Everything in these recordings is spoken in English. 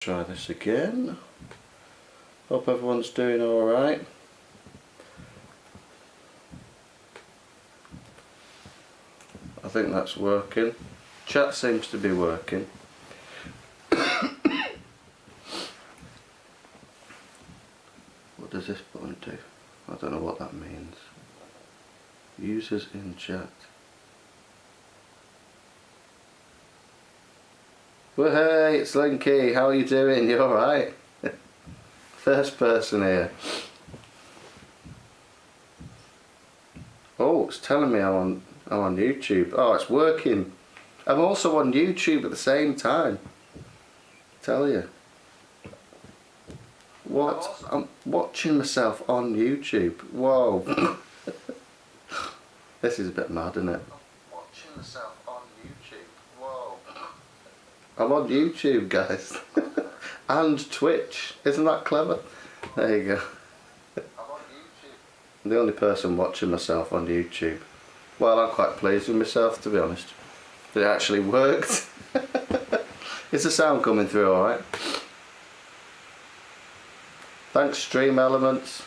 Try this again. Hope everyone's doing alright. I think that's working. Chat seems to be working. What does this button do? I don't know what that means. Users in chat. Well, hey, it's Linky. How are you doing? You alright? First person here. Oh, it's telling me I'm on YouTube. Oh, it's working. I'm also on YouTube at the same time. Tell you. What? I'm watching myself on YouTube. Whoa. This is a bit mad, isn't it? I'm watching myself on YouTube. Whoa. I'm on YouTube, guys. And Twitch. Isn't that clever? There you go. I'm on YouTube. I'm the only person watching myself on YouTube. Well, I'm quite pleased with myself, to be honest. It actually worked. Is the sound coming through alright? Thanks, Stream Elements.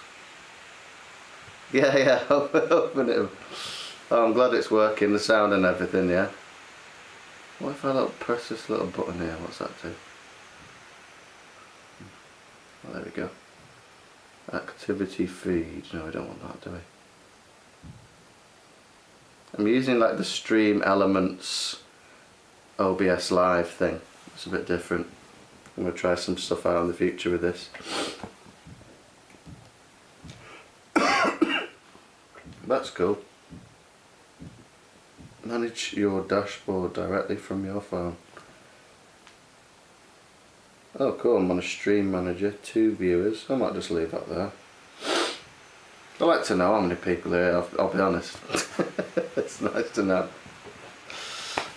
Yeah, open it. Oh, I'm glad it's working, the sound and everything, yeah? What if I press this little button here? What's that do? Oh, there we go. Activity feed. No, we don't want that, do we? I'm using like the Stream Elements OBS Live thing. It's a bit different. I'm going to try some stuff out in the future with this. That's cool. Manage your dashboard directly from your phone. Oh cool, I'm on a stream manager, 2 viewers. I might just leave that there. I like to know how many people are here, I'll be honest. It's nice to know.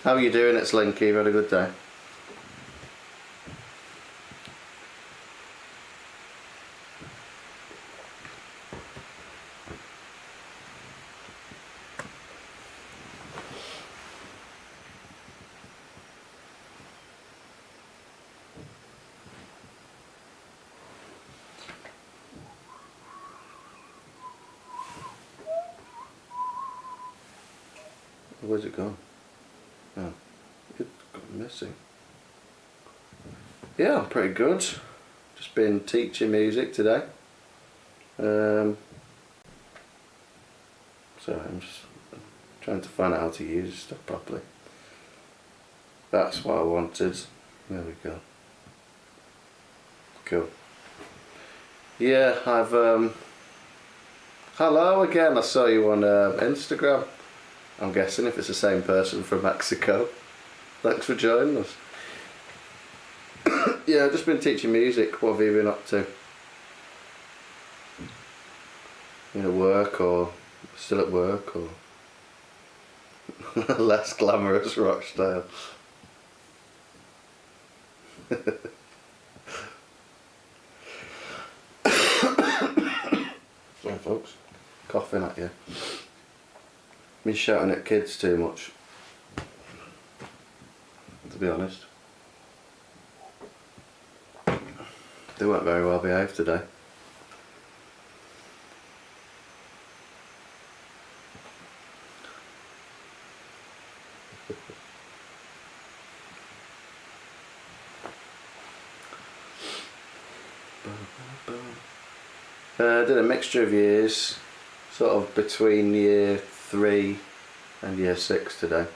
How are you doing? It's Linky, you had a good day? Where's it gone? Oh, it's gone missing. Yeah, I'm pretty good. Just been teaching music today. So I'm just trying to find out how to use stuff properly. That's what I wanted. There we go. Cool. Yeah, I've hello again. I saw you on Instagram. I'm guessing if it's the same person from Mexico. Thanks for joining us. Yeah, I've just been teaching music. What have you been up to? You know, work or still at work or less glamorous rock style? Sorry folks, coughing at you. Been shouting at kids too much, to be honest. They weren't very well behaved today. I did a mixture of years, sort of between year 3 and year 6 today,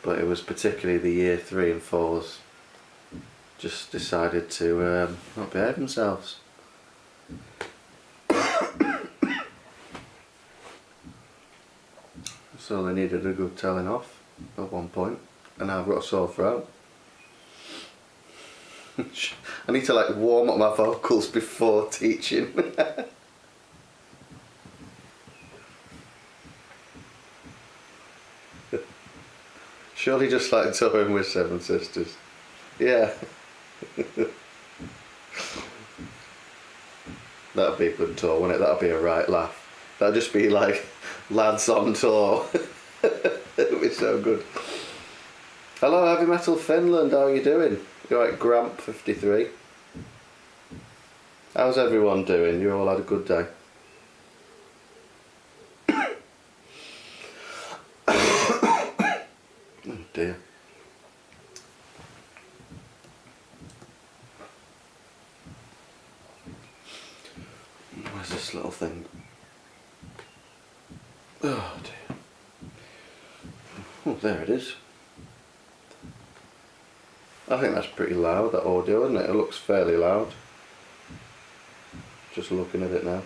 but it was particularly the year 3 and 4s just decided to not behave themselves. So they needed a good telling off at one point, and I've got a sore throat. I need to like warm up my vocals before teaching. Surely just like touring with Seven Sisters. Yeah. That'd be a good tour, wouldn't it? That'd be a right laugh. That'd just be like lads on tour. It'd be so good. Hello Heavy Metal Finland, how are you doing? You're right, Gramp53. How's everyone doing? You all had a good day? Oh dear. Where's this little thing? Oh dear. Oh, there it is. I think that's pretty loud, that audio, isn't it? It looks fairly loud. Just looking at it now.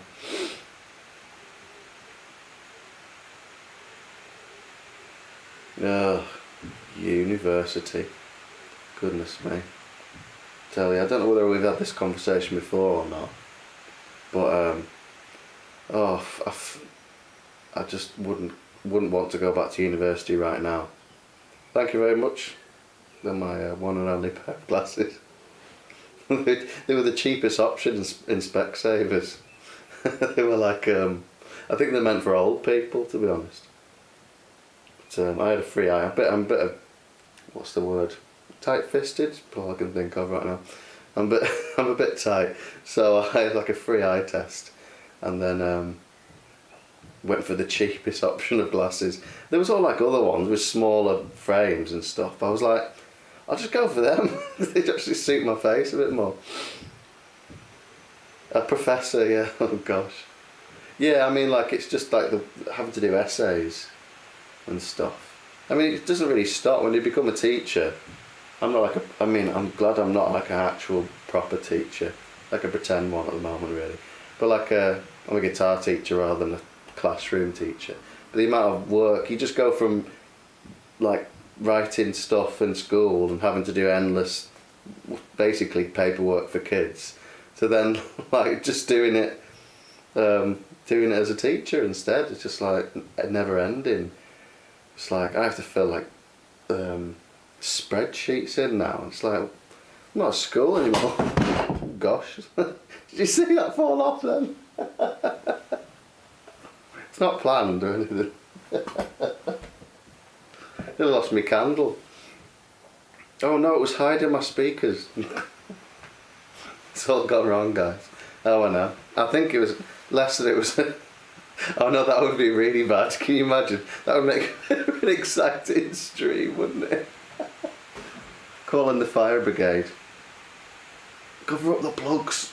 Oh, university. Goodness me. Tell you, I don't know whether we've had this conversation before or not, but I just wouldn't want to go back to university right now. Thank you very much. They're my one and only pair of glasses. They were the cheapest option in Specsavers. They were like, I think they're meant for old people, to be honest. But I had a free eye. I'm a bit of, what's the word? Tight-fisted? That's all I can think of right now. I'm a bit tight, so I had like a free eye test, and then went for the cheapest option of glasses. There was all like other ones with smaller frames and stuff. I was like, I'll just go for them. They actually suit my face a bit more. A professor, yeah. Oh gosh. Yeah, I mean, like, it's just like having to do essays and stuff. I mean, it doesn't really stop when you become a teacher. I'm not like I'm glad I'm not like an actual proper teacher, like a pretend one at the moment, really. But like I'm a guitar teacher rather than a classroom teacher. But the amount of work, you just go from like writing stuff in school and having to do endless, basically paperwork for kids, to then like just doing it as a teacher instead. It's just like never ending. It's like I have to fill like spreadsheets in now. It's like I'm not at school anymore. Oh, gosh. Did you see that fall off then? It's not planned or anything. I lost my candle. Oh no, it was hiding my speakers. It's all gone wrong, guys. Oh, I know. I think it was less than it was. Oh no, that would be really bad. Can you imagine? That would make an exciting stream, wouldn't it? Calling the fire brigade. Cover up the plugs.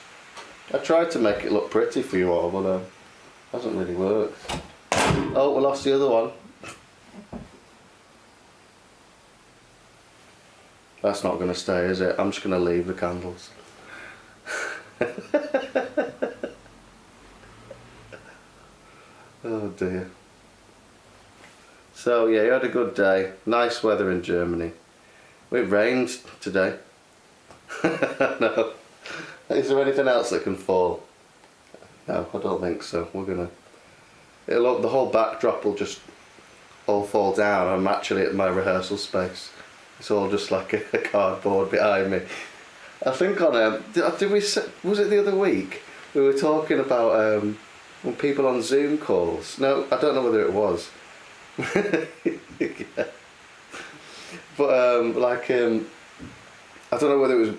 I tried to make it look pretty for you all, but hasn't really worked. Oh, we lost the other one. That's not going to stay, is it? I'm just going to leave the candles. Oh dear. So yeah, you had a good day. Nice weather in Germany. It rained today. No. Is there anything else that can fall? No, I don't think so. The whole backdrop will just all fall down. I'm actually at my rehearsal space. It's all just like a cardboard behind me. I think on was it the other week we were talking about when people on Zoom calls. No, I don't know whether it was. Yeah. But I don't know whether it was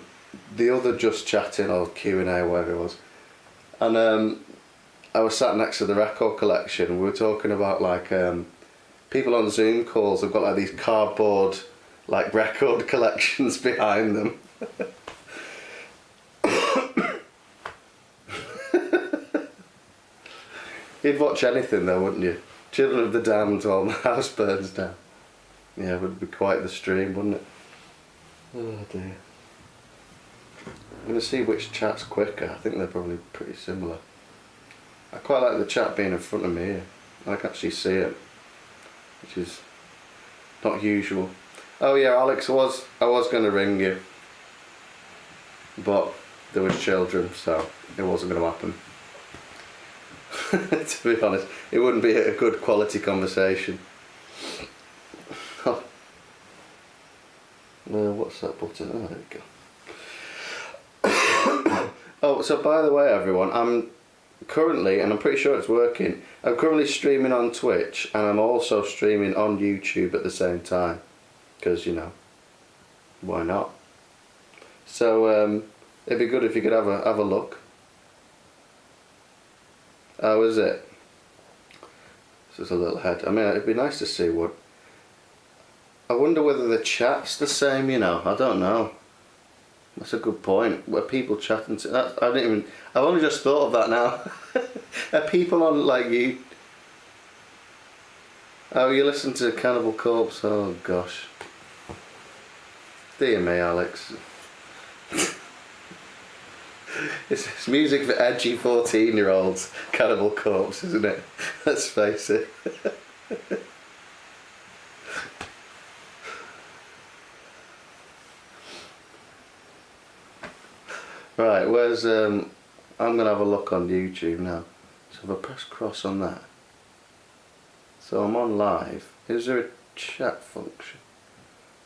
the other Just Chatting or Q&A, whatever it was. And I was sat next to the record collection. We were talking about like people on Zoom calls have got like these cardboard like record collections behind them. You'd watch anything though, wouldn't you? Children of the Damned while the house burns down. Yeah, it would be quite the stream, wouldn't it? Oh dear. I'm going to see which chat's quicker. I think they're probably pretty similar. I quite like the chat being in front of me here. I can actually see it, which is not usual. Oh yeah, Alex, I was going to ring you, but there was children, so it wasn't going to happen. To be honest, it wouldn't be a good quality conversation. Oh. What's that button? Oh, there we go. Oh, so by the way, everyone, I'm currently, and I'm pretty sure it's working, I'm currently streaming on Twitch, and I'm also streaming on YouTube at the same time. Because, you know, why not? So it'd be good if you could have a look. Oh, is it? This is a little head. I mean, it'd be nice to see what. I wonder whether the chat's the same. You know, I don't know. That's a good point. Were people chatting to that? I didn't even. I've only just thought of that now. Are people on like you? Oh, you listen to Cannibal Corpse? Oh gosh. Dear me, Alex. It's music for edgy 14-year-olds. Cannibal Corpse, isn't it? Let's face it. Right, where's I'm gonna have a look on YouTube now. So if I press cross on that. So I'm on live. Is there a chat function?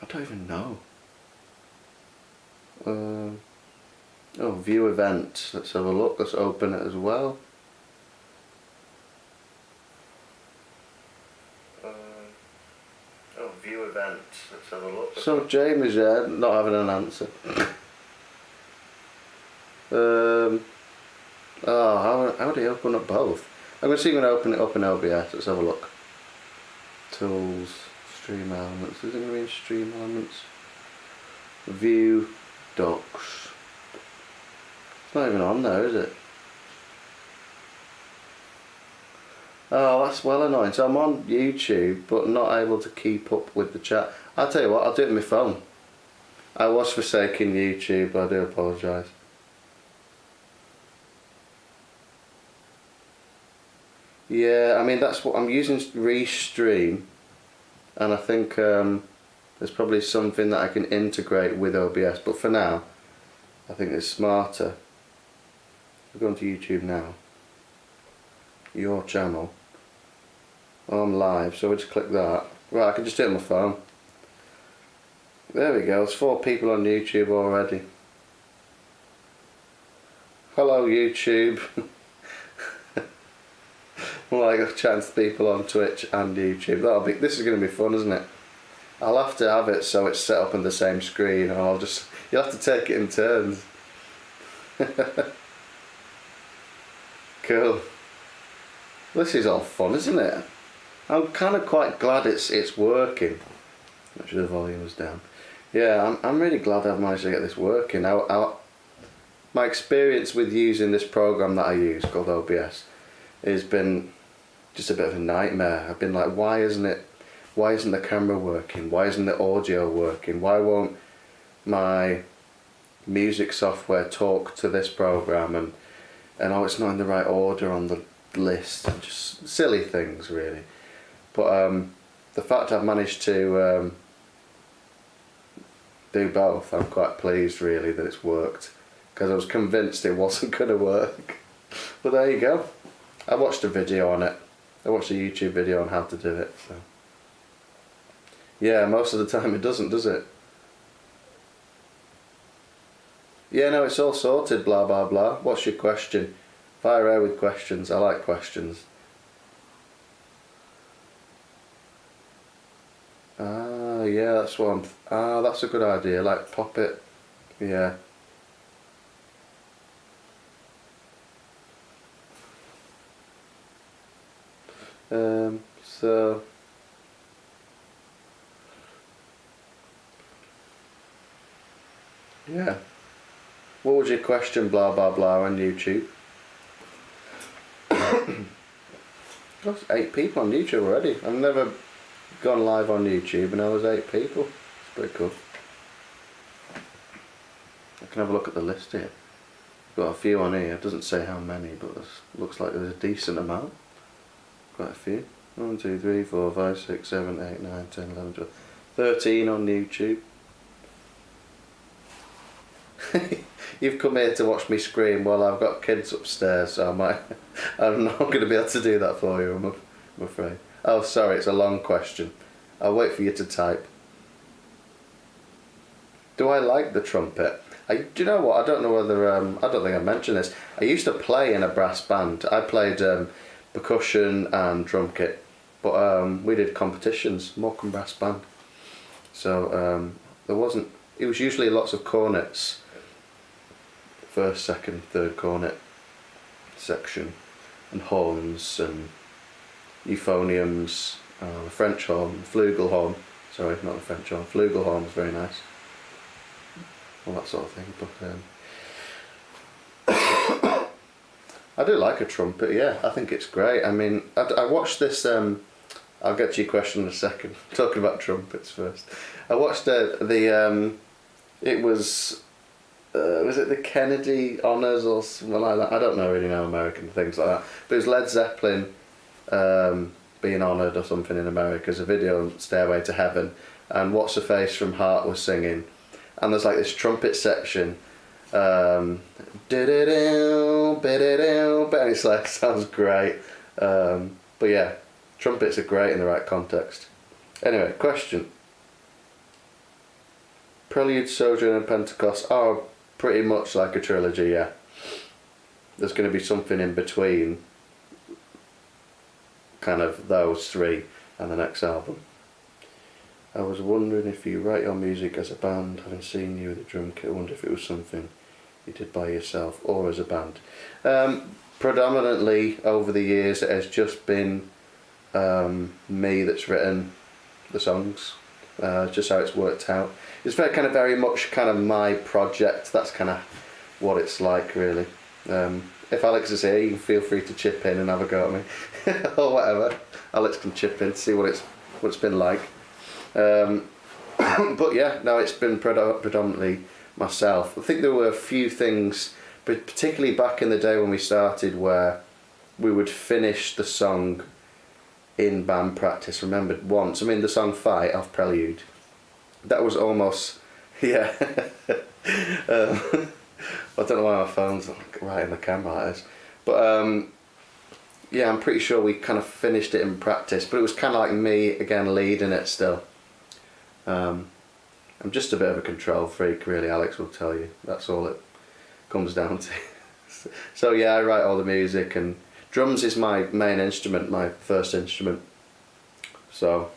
I don't even know. Oh, view event. Let's have a look. Let's open it as well. Oh, view event. Let's have a look. So Jamie's there, not having an answer. Oh, how do you open up both? I'm going to see if I'm going to open it up in OBS. Let's have a look. Tools, stream elements. Is it going to be in stream elements? View docs. It's not even on there, is it? Oh, that's well annoying. So I'm on YouTube, but not able to keep up with the chat. I'll tell you what, I'll do it on my phone. I was forsaking YouTube, I do apologise. Yeah, I mean that's what I'm using, Restream, and I think there's probably something that I can integrate with OBS, but for now I think it's smarter. I'm going to YouTube now. Your channel. Oh, I'm live, so we'll just click that. Right, I can just do it on my phone. There we go, there's 4 people on YouTube already. Hello YouTube. Like chatting to people on Twitch and YouTube. This is going to be fun, isn't it? I'll have to have it so it's set up on the same screen, and you'll have to take it in turns. Cool. This is all fun, isn't it? I'm kind of quite glad it's working. Make sure the volume is down. Yeah, I'm really glad I've managed to get this working. My experience with using this program that I use called OBS has been just a bit of a nightmare. I've been like, why isn't the camera working? Why isn't the audio working? Why won't my music software talk to this program? And oh, it's not in the right order on the list. Just silly things, really. But the fact I've managed to do both, I'm quite pleased, really, that it's worked. Because I was convinced it wasn't going to work. But there you go. I watched a video on it. I watched a YouTube video on how to do it. So yeah, most of the time it doesn't, does it? Yeah, no, it's all sorted, blah blah blah. What's your question? Fire away with questions. I like questions. Ah, yeah, that's what that's a good idea. Like pop it. Yeah. So yeah, what was your question, blah blah blah, on YouTube? That's 8 people on YouTube already. I've never gone live on YouTube and I was 8 people. It's pretty cool. I can have a look at the list here. Got a few on here. It doesn't say how many, but it looks like there's a decent amount. Quite a few. 1, 2, 3, 4, 5, 6, 7, 8, 9, 10, 11, 12, 13 on YouTube. You've come here to watch me scream while I've got kids upstairs, so I'm not going to be able to do that for you, I'm afraid. Oh, sorry, it's a long question. I'll wait for you to type. Do I like the trumpet? Do you know what? I don't know whether, I don't think I mentioned this. I used to play in a brass band. I played percussion and drum kit, but we did competitions, Morecambe Brass Band. So it was usually lots of cornets first, second, third cornet section, and horns and euphoniums, the French horn, flugelhorn. Sorry, not the French horn. Flugelhorn is very nice. All that sort of thing. But I do like a trumpet. Yeah, I think it's great. I mean, I watched this. I'll get to your question in a second. Talking about trumpets first. I watched it was it the Kennedy Honours or something like that? I don't really know American things like that. But it was Led Zeppelin being honoured or something in America as a video on Stairway to Heaven, and What's Her Face from Heart was singing, and there's like this trumpet section. And it's like, sounds great. But yeah, trumpets are great in the right context. Anyway, question. Prelude, Sojourn and Pentecost are pretty much like a trilogy, yeah. There's going to be something in between kind of those three and the next album. I was wondering if you write your music as a band, having seen you with a drum kit. I wonder if it was something you did by yourself or as a band. Predominantly over the years it has just been me that's written the songs, just how it's worked out. It's very much my project. That's kind of what it's like, really. If Alex is here, you can feel free to chip in and have a go at me or whatever. Alex can chip in, see what it's been like. But yeah, no, it's been predominantly myself. I think there were a few things, but particularly back in the day when we started, where we would finish the song in band practice. Remembered once, the song Fight off Prelude, that was almost, yeah. I don't know why my phone's right in the camera like this, but yeah, I'm pretty sure we kind of finished it in practice, but it was kind of like me again leading it still. I'm just a bit of a control freak, really. Alex will tell you. That's all it comes down to. So yeah, I write all the music, and drums is my main instrument, my first instrument. So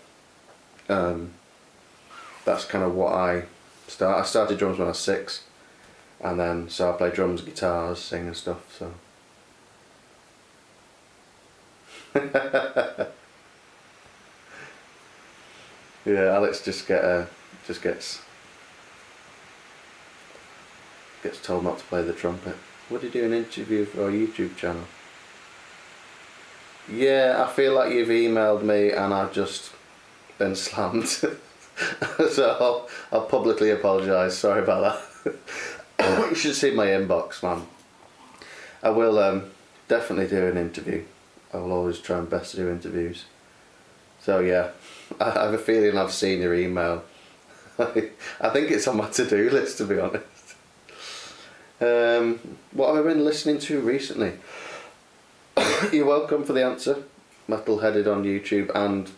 that's kind of what I started drums when I was 6, and then so I play drums, guitars, sing and stuff. So yeah, Alex just gets told not to play the trumpet. Would you do an interview for our YouTube channel? Yeah, I feel like you've emailed me and I've just been slammed. So I'll publicly apologise. Sorry about that. You should see my inbox, man. I will definitely do an interview. I will always try my best to do interviews. So yeah, I have a feeling I've seen your email. I think it's on my to-do list, to be honest. What have I been listening to recently? You're welcome for the answer. Metalheaded on YouTube and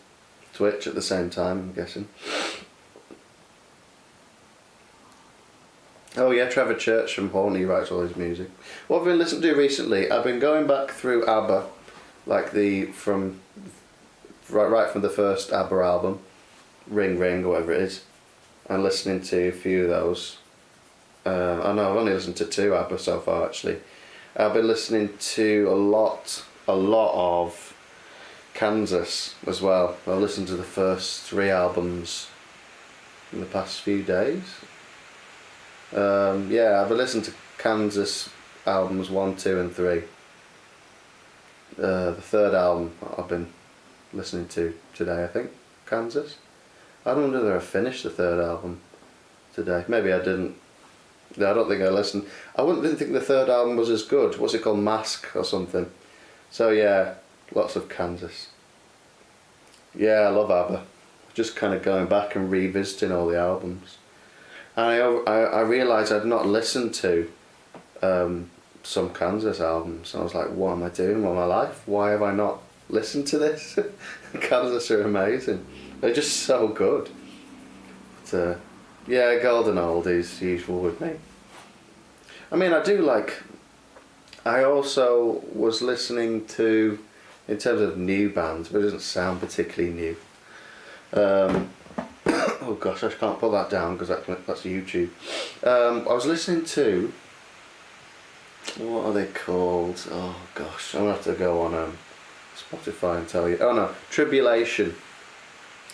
Twitch at the same time, I'm guessing. Oh yeah, Trevor Church from Horny writes all his music. What have I been listening to recently? I've been going back through ABBA, like right from the first ABBA album, Ring Ring or whatever it is, and listening to a few of those. I know I've only listened to 2 ABBA so far actually. I've been listening to a lot of Kansas as well. I've listened to the first 3 albums in the past few days. Yeah, I've listened to Kansas albums 1, 2 and 3. The 3rd album I've been listening to today, I think. Kansas. I don't know whether I finished the 3rd album today. Maybe I didn't. No, I don't think I listened. Didn't think the 3rd album was as good. What's it called? Mask or something. So yeah, lots of Kansas. Yeah, I love ABBA. Just kind of going back and revisiting all the albums. And I realised I'd not listened to some Kansas albums. And I was like, what am I doing with my life? Why have I not listened to this? Kansas are amazing. They're just so good. But, yeah, golden oldies, usual with me. I do like... I also was listening to, in terms of new bands, but it doesn't sound particularly new. Oh gosh, I can't put that down because that's YouTube. I was listening to What are they called? Oh gosh, I'm gonna have to go on Spotify and tell you. Oh no, Tribulation.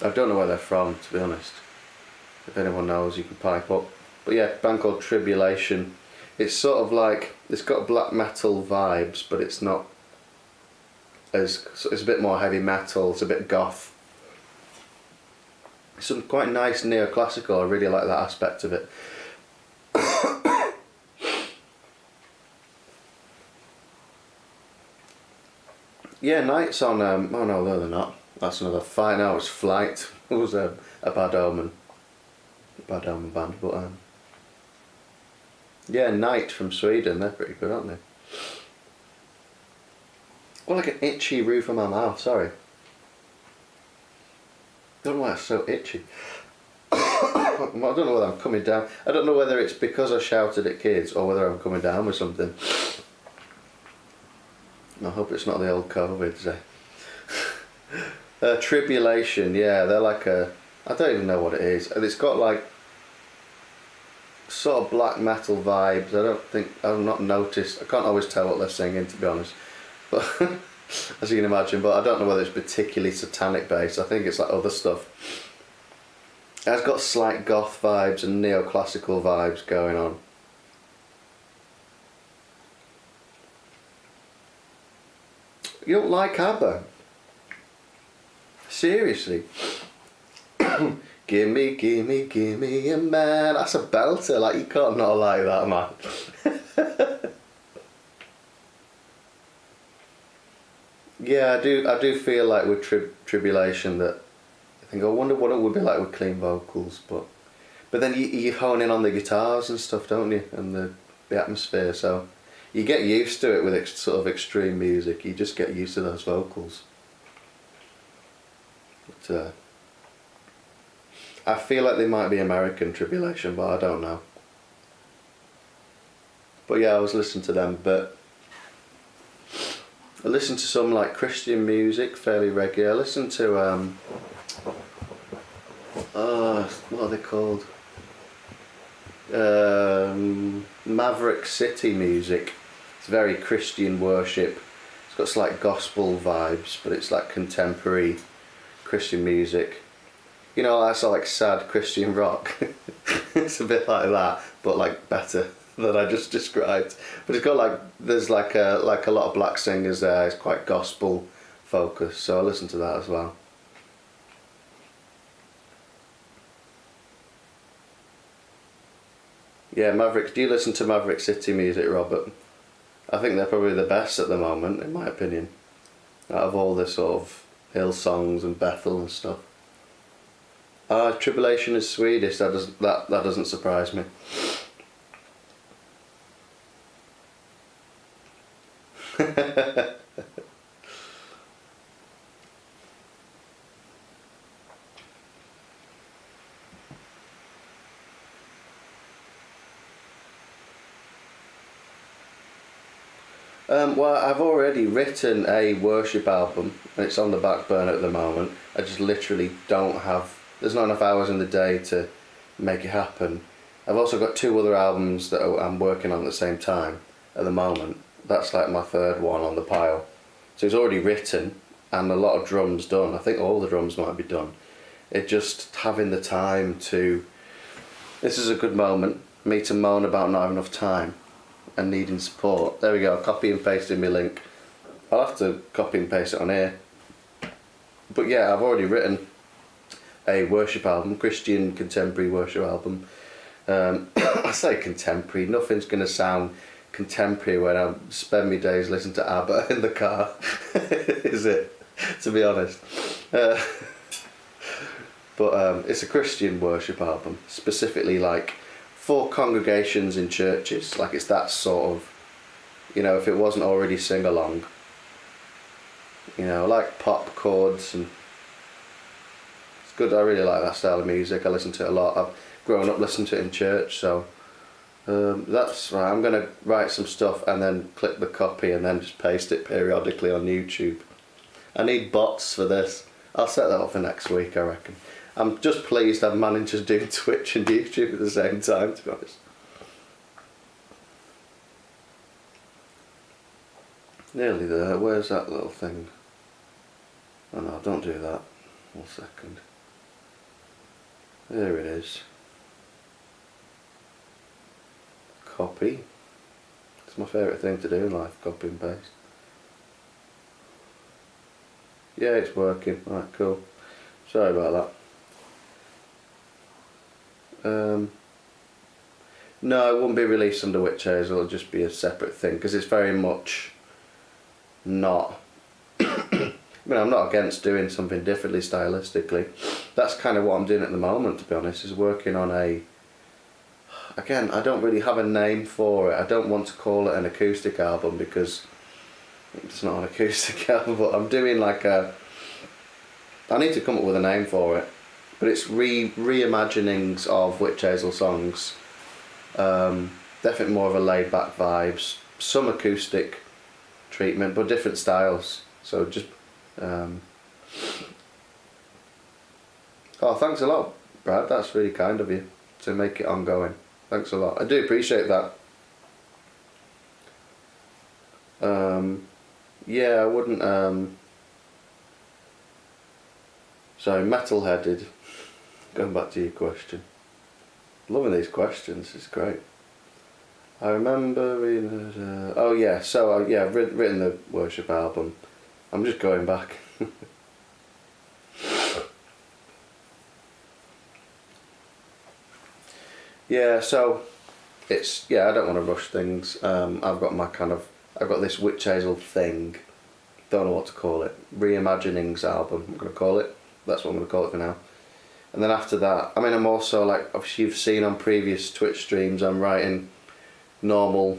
I don't know where they're from, to be honest. If anyone knows, you can pipe up. But yeah, band called Tribulation. It's sort of like, it's got black metal vibes, but it's not as, it's a bit more heavy metal, it's a bit goth. Some quite nice neoclassical, I really like that aspect of it. Yeah, Night's on, oh no, they're not. That's another Fine Hours Flight. It was a Bad Omen. Bad Omen band, but yeah, Night from Sweden, they're pretty good, aren't they? Well, like an itchy roof of my mouth, sorry. Don't know why it's so itchy. I don't know whether I'm coming down. I don't know whether it's because I shouted at kids or whether I'm coming down with something. I hope it's not the old COVID. Tribulation, yeah, they're like a, I don't even know what it is. And it's got like sort of black metal vibes. I've not noticed, I can't always tell what they're singing, to be honest. But as you can imagine, but I don't know whether it's particularly satanic based. I think it's like other stuff. It's got slight goth vibes and neoclassical vibes going on. You don't like ABBA? Seriously? Gimme, gimme, gimme a man. That's a belter, like you can't not like that, man. Yeah, I do feel like with Tribulation that I think I wonder what it would be like with clean vocals, but then you hone in on the guitars and stuff, don't you, and the atmosphere, so you get used to it with sort of extreme music. You just get used to those vocals. But I feel like they might be American Tribulation, but I don't know. But yeah, I was listening to them, but I listen to some like Christian music fairly regularly. I listen to what are they called? Maverick City music. It's very Christian worship. It's got slight gospel vibes, but it's like contemporary Christian music. You know, that's like sad Christian rock. It's a bit like that, but like better than I just described. But it's got like, there's like a lot of black singers there. It's quite gospel focused, so I listen to that as well. Yeah, Mavericks. Do you listen to Maverick City music, Robert? I think they're probably the best at the moment, in my opinion, out of all the sort of hill songs and Bethel and stuff. Tribulation is Swedish. That doesn't surprise me. Well, I've already written a worship album and it's on the back burner at the moment. I just literally don't have, there's not enough hours in the day to make it happen. I've also got 2 other albums that I'm working on at the same time at the moment. That's like my 3rd one on the pile. So it's already written and a lot of drums done. I think all the drums might be done. It's just having the time to, this is a good moment, me to moan about not having enough time and needing support. There we go, copy and pasting my link. I'll have to copy and paste it on here. But yeah, I've already written a worship album, Christian contemporary worship album. I say contemporary, nothing's going to sound contemporary when I spend my days listening to ABBA in the car, is it? To be honest. But it's a Christian worship album, specifically like for congregations in churches, like it's that sort of, you know, if it wasn't already sing-along, you know, like pop chords, and it's good. I really like that style of music. I listen to it a lot. I've grown up listening to it in church, so that's right. I'm going to write some stuff and then click the copy and then just paste it periodically on YouTube. I need bots for this. I'll set that up for next week, I reckon. I'm just pleased I've managed to do Twitch and YouTube at the same time, to be honest. Nearly there. Where's that little thing? Oh no, don't do that. 1 second. There it is. Copy. It's my favourite thing to do in life, copy and paste. Yeah, it's working. Right, cool. Sorry about that. No, it wouldn't be released under Witch Hazel, it'll just be a separate thing, because it's very much not... I mean, I'm not against doing something differently stylistically. That's kind of what I'm doing at the moment, to be honest, is working on a... Again, I don't really have a name for it. I don't want to call it an acoustic album because it's not an acoustic album, but I'm doing like a... I need to come up with a name for it, but it's reimaginings of Witch Hazel songs. Definitely more of a laid back vibes, some acoustic treatment, but different styles. So just... Oh, thanks a lot, Brad. That's really kind of you to make it ongoing. Thanks a lot. I do appreciate that. Yeah, I wouldn't... Sorry, metal-headed. Going back to your question. Loving these questions, it's great. I remember reading... oh yeah, so yeah, I've written the Worship album. I'm just going back. Yeah, so it's... Yeah, I don't want to rush things. I've got this Witch Hazel thing. Don't know what to call it. Reimaginings album, I'm going to call it. That's what I'm going to call it for now. And then after that, I mean, I'm also like, obviously you've seen on previous Twitch streams, I'm writing normal,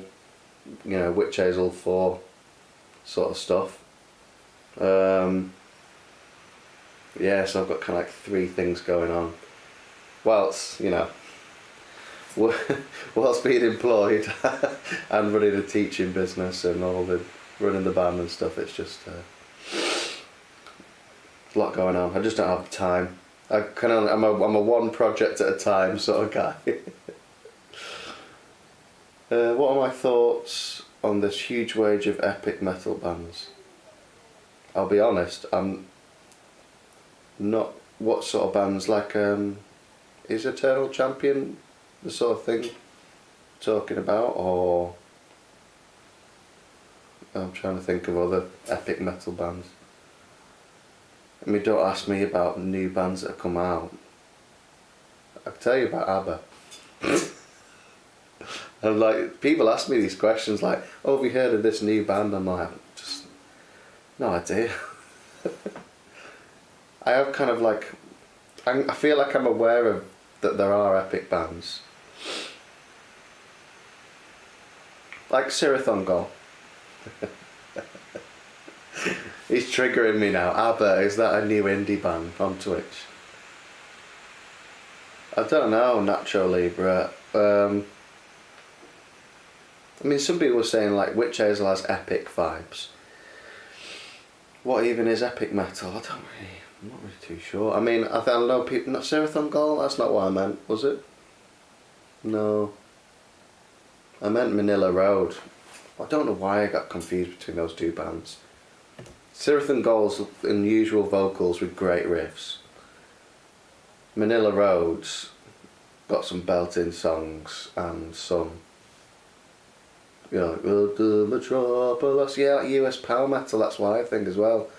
you know, Witch Hazel 4 sort of stuff. Yeah, so I've got kind of like 3 things going on. Whilst, you know, whilst being employed and running a teaching business and running the band and stuff, it's just a lot going on. I just don't have the time. I'm a one project at a time sort of guy. What are my thoughts on this huge wave of epic metal bands? I'll be honest, I'm not... What sort of bands? Like, is Eternal Champion the sort of thing talking about, or... I'm trying to think of other epic metal bands. I mean, don't ask me about new bands that have come out. I can tell you about ABBA. And like, people ask me these questions like, oh, have you heard of this new band? I'm like, just no idea. I have kind of like, I feel like I'm aware of that there are epic bands. Like Sirathongol. He's triggering me now. ABBA, is that a new indie band on Twitch? I don't know, Nacho Libre. I mean, some people were saying like Witch Hazel has epic vibes. What even is epic metal? I'm not really too sure. I mean, I know people... Not Sirathongol? That's not what I meant, was it? No. I meant Manila Road. I don't know why I got confused between those two bands. Sirathongol's unusual vocals with great riffs. Manila Road's got some belting songs and some, you know, the Metropolis, yeah, like US power metal, that's what I think as well.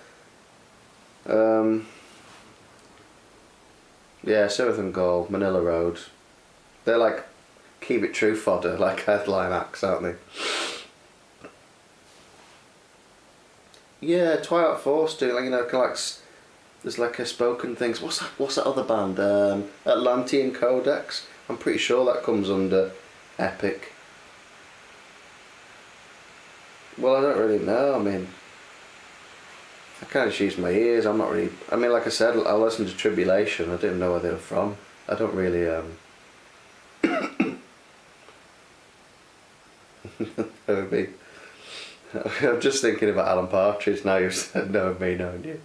Yeah, Sirathongol, Manila Road, they're like Keep It True fodder, like headline acts, aren't they? Yeah, Twilight Force do, like, you know, kind of like, there's like a spoken things. What's that other band? Atlantean Codex. I'm pretty sure that comes under epic. Well, I don't really know. I mean, I kind of just use my ears. I'm not really... I mean, like I said, I listened to Tribulation. I didn't know where they were from. I don't really... That would be... I'm just thinking about Alan Partridge now you've said knowing me, knowing you.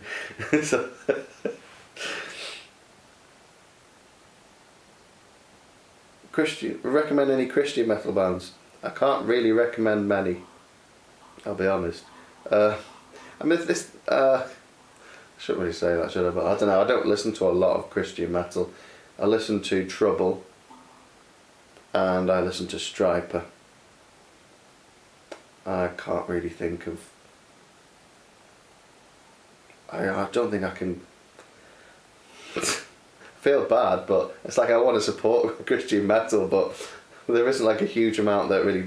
So recommend any Christian metal bands? I can't really recommend many, I'll be honest. I mean, this. I shouldn't really say that, should I? But I don't know. I don't listen to a lot of Christian metal. I listen to Trouble, and I listen to Striper. I can't really think of. I don't think I can. Feel bad, but it's like I want to support Christian metal, but there isn't like a huge amount that really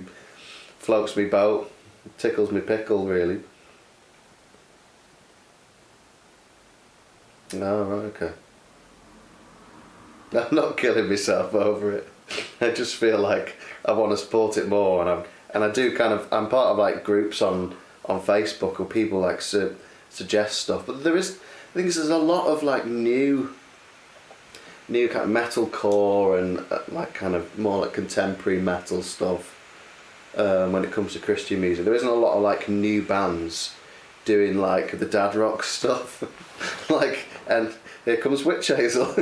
floats me boat, tickles me pickle, really. No, right, okay. I'm not killing myself over it. I just feel like I want to support it more, and I do kind of. I'm part of like groups on Facebook where people like suggest stuff, but I think there's a lot of like new kind of metalcore and like kind of more like contemporary metal stuff when it comes to Christian music. There isn't a lot of like new bands doing like the dad rock stuff. Like, and here comes Witch Hazel,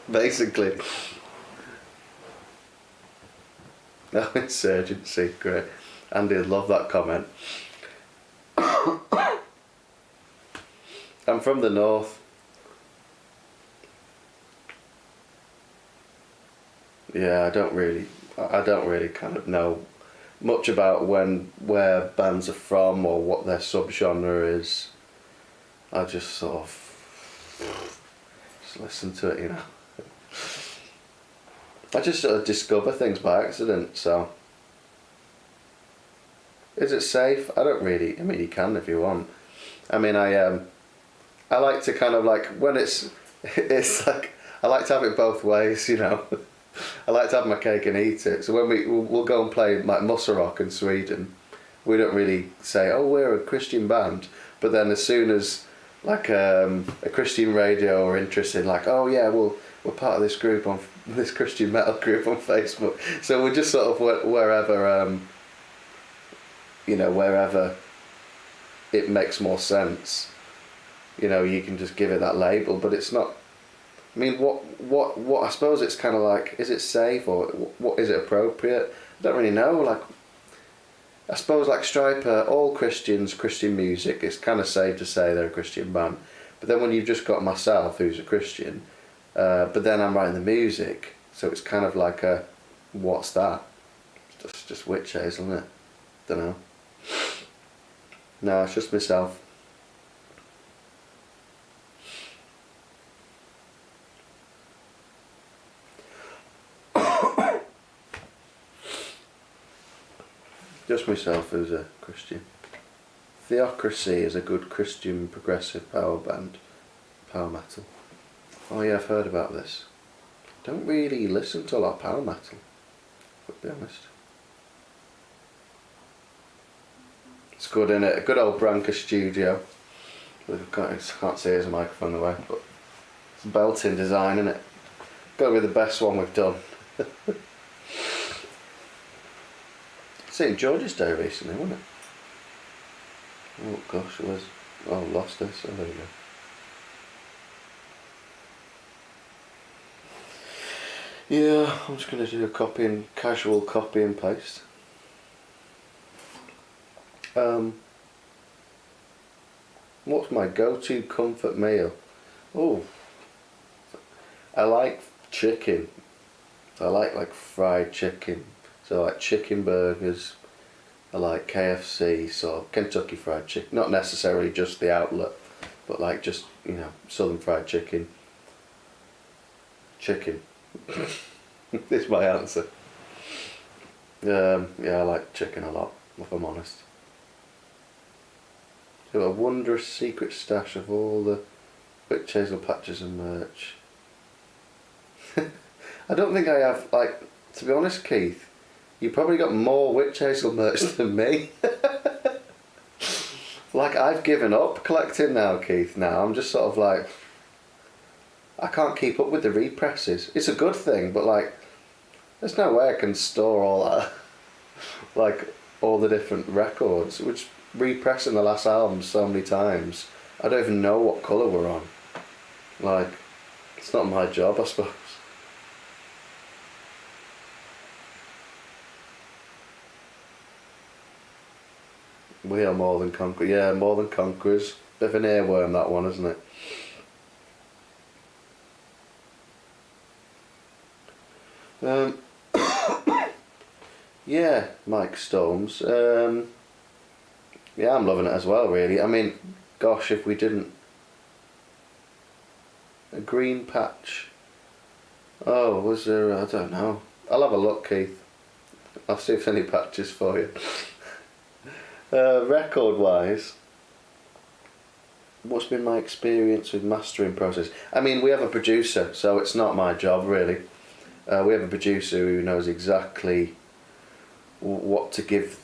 basically. Oh, insurgency, great. Andy would love that comment. I'm from the north. Yeah, I don't really kind of know much about where bands are from or what their subgenre is. I just sort of just listen to it, you know. I just sort of discover things by accident, so. Is it safe? I mean, you can if you want. I mean, I like to kind of like, when it's like, I like to have it both ways, you know. I like to have my cake and eat it. So when we'll go and play like Mussa Rock in Sweden, we don't really say, oh, we're a Christian band. But then as soon as like a Christian radio are interested, like, oh yeah, we're part of this group this Christian metal group on Facebook. So we're just sort of wherever, you know, wherever it makes more sense. You know, you can just give it that label, but it's not. I mean, what? I suppose it's kind of like, is it safe or what? Is it appropriate? I don't really know. Like, I suppose like Striper, all Christian music, it's kind of safe to say they're a Christian band. But then when you've just got myself, who's a Christian, but then I'm writing the music, so it's kind of like a, what's that? It's just Witch Hazel, isn't it? Don't know. No, it's just myself. Just myself who's a Christian. Theocracy is a good Christian progressive power band. Power metal. Oh yeah, I've heard about this. Don't really listen to a lot of power metal, to be honest. It's good, innit? A good old Branca studio. I can't see it as a microphone away, but it's a built-in design, innit? Gotta be the best one we've done. St. George's Day recently, wasn't it? Oh gosh, it was. Oh, lost this. Oh, there we go. Yeah, I'm just going to do a casual copy and paste. What's my go-to comfort meal? Oh, I like chicken. I like fried chicken. So I like chicken burgers. I like KFC, so Kentucky Fried Chicken. Not necessarily just the outlet, but like just, you know, Southern Fried Chicken. Chicken. Is my answer. Yeah, I like chicken a lot, if I'm honest. Got a wondrous secret stash of all the Witch Hazel patches and merch. I don't think I have, like, to be honest, Keith, you probably got more Witch Hazel merch than me. Like, I've given up collecting now, Keith, now. I'm just sort of like, I can't keep up with the represses. It's a good thing, but like, there's no way I can store all that. Like, all the different records, which repressing the last album so many times, I don't even know what colour we're on. Like, it's not my job, I suppose. We are more than conquerors. Yeah, more than conquerors. Bit of an earworm, that one, isn't it? Yeah, Mike Storms. Yeah, I'm loving it as well, really. I mean, gosh, if we didn't... A green patch. Oh, was there... I don't know. I'll have a look, Keith. I'll see if there's any patches for you. Record-wise, what's been my experience with mastering process? I mean, we have a producer, so it's not my job, really. We have a producer who knows exactly what to give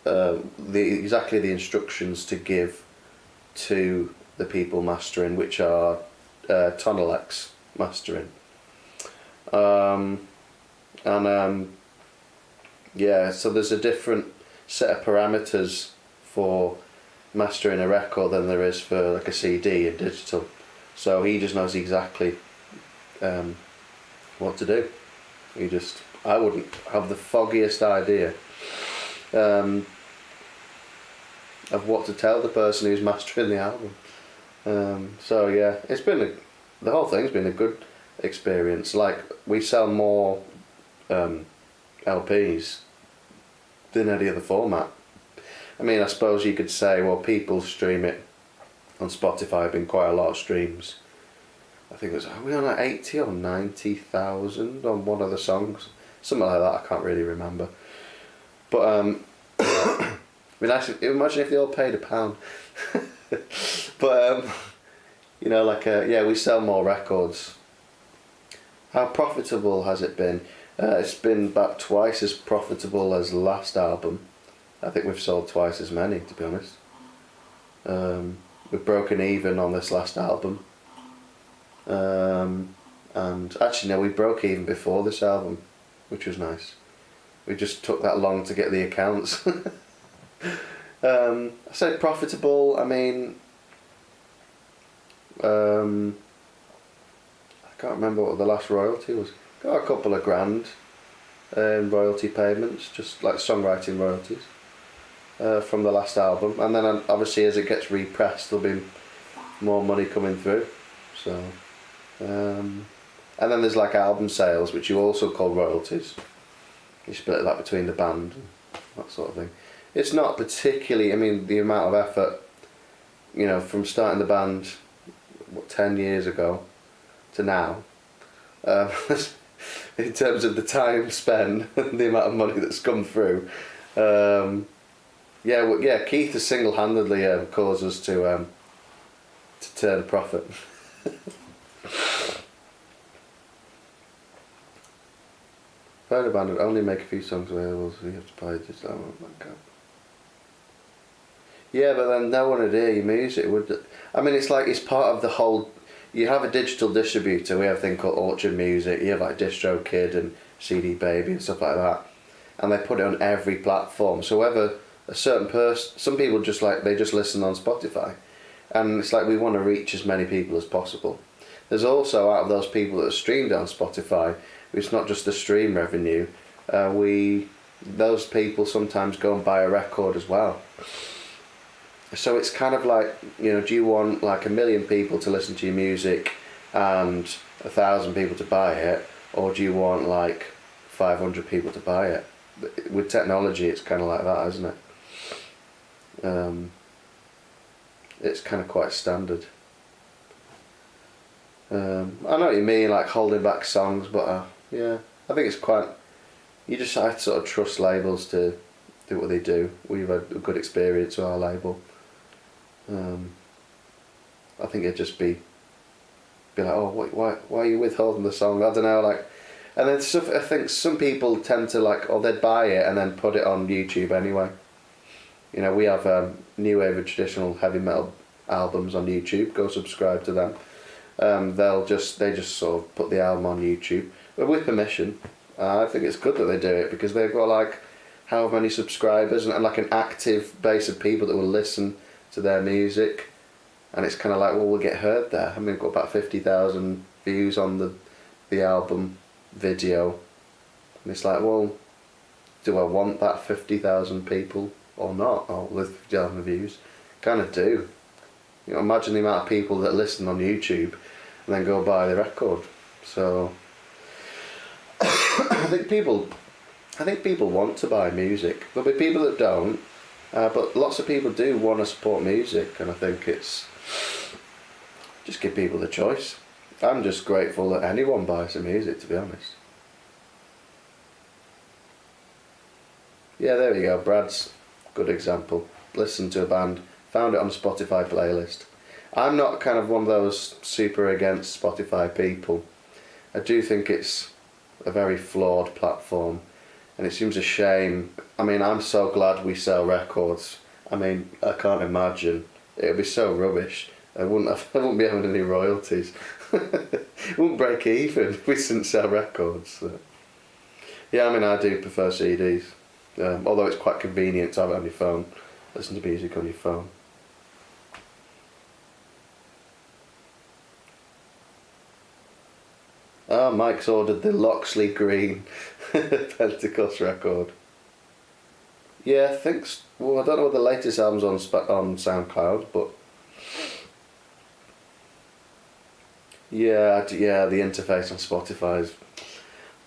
exactly the instructions to give to the people mastering, which are Tonalex mastering. Yeah, so there's a different set of parameters for mastering a record than there is for like a CD and digital. So he just knows exactly what to do. I wouldn't have the foggiest idea of what to tell the person who's mastering the album. So yeah, the whole thing's been a good experience. Like, we sell more LPs than any other format. I mean, I suppose you could say, well, people stream it on Spotify, been quite a lot of streams. I think are we on like 80 or 90,000 on one of the songs? Something like that, I can't really remember. But, I mean, actually, imagine if they all paid £1. But, you know, like, yeah, we sell more records. How profitable has it been? It's been about twice as profitable as the last album. I think we've sold twice as many, to be honest. We've broken even on this last album. And actually, no, we broke even before this album, which was nice. We just took that long to get the accounts. I say profitable, I mean... I can't remember what the last royalty was. Got a couple of grand in royalty payments, just like songwriting royalties from the last album. And then obviously as it gets repressed, there'll be more money coming through. So, and then there's like album sales, which you also call royalties. You split that between the band and that sort of thing. It's not particularly, I mean, the amount of effort, you know, from starting the band, 10 years ago to now, in terms of the time spent and the amount of money that's come through. Yeah, Keith has single-handedly caused us to turn a profit. If a band would only make a few songs available, so you have to buy a digital album. Yeah, but then no one would hear your music, would. I mean, it's like, it's part of the whole. You have a digital distributor. We have a thing called Orchard Music. You have like DistroKid and CD Baby and stuff like that, and they put it on every platform. So whether a certain person, some people just like, they just listen on Spotify, and it's like we want to reach as many people as possible. There's also, out of those people that are streamed on Spotify, it's not just the stream revenue. Those people sometimes go and buy a record as well. So it's kind of like, you know, do you want like 1 million people to listen to your music and 1,000 people to buy it, or do you want like 500 people to buy it? With technology, it's kind of like that, isn't it? It's kind of quite standard. I know what you mean, like holding back songs, but yeah, I think it's quite. You just have to sort of trust labels to do what they do. We've had a good experience with our label. I think it'd just be like, oh, why are you withholding the song? I don't know, like, and then stuff. I think some people tend to like, oh, they'd buy it and then put it on YouTube anyway. You know, we have new wave of traditional heavy metal albums on YouTube. Go subscribe to them. They just sort of put the album on YouTube, but with permission. I think it's good that they do it, because they've got like how many subscribers and like an active base of people that will listen to their music, and it's kind of like, well, we'll get heard there. I mean, we've got about 50,000 views on the album video, and it's like, well, do I want that 50,000 people or not, or with the views. Kind of do. You know, imagine the amount of people that listen on YouTube and then go buy the record. So I think people want to buy music. There'll be people that don't, but lots of people do want to support music, and I think it's just give people the choice. I'm just grateful that anyone buys the music, to be honest. Yeah, there we go. Brad's good example. Listened to a band, found it on a Spotify playlist. I'm not kind of one of those super against Spotify people. I do think it's a very flawed platform, and it seems a shame. I mean, I'm so glad we sell records. I mean, I can't imagine. It would be so rubbish. I wouldn't be having any royalties. It wouldn't break even if we didn't sell records. So. Yeah, I mean, I do prefer CDs. Although it's quite convenient to have it on your phone. Listen to music on your phone. Oh, Mike's ordered the Loxley Green Pentecost record. Yeah, thanks. Well, I don't know what the latest album's on SoundCloud, but yeah, the interface on Spotify is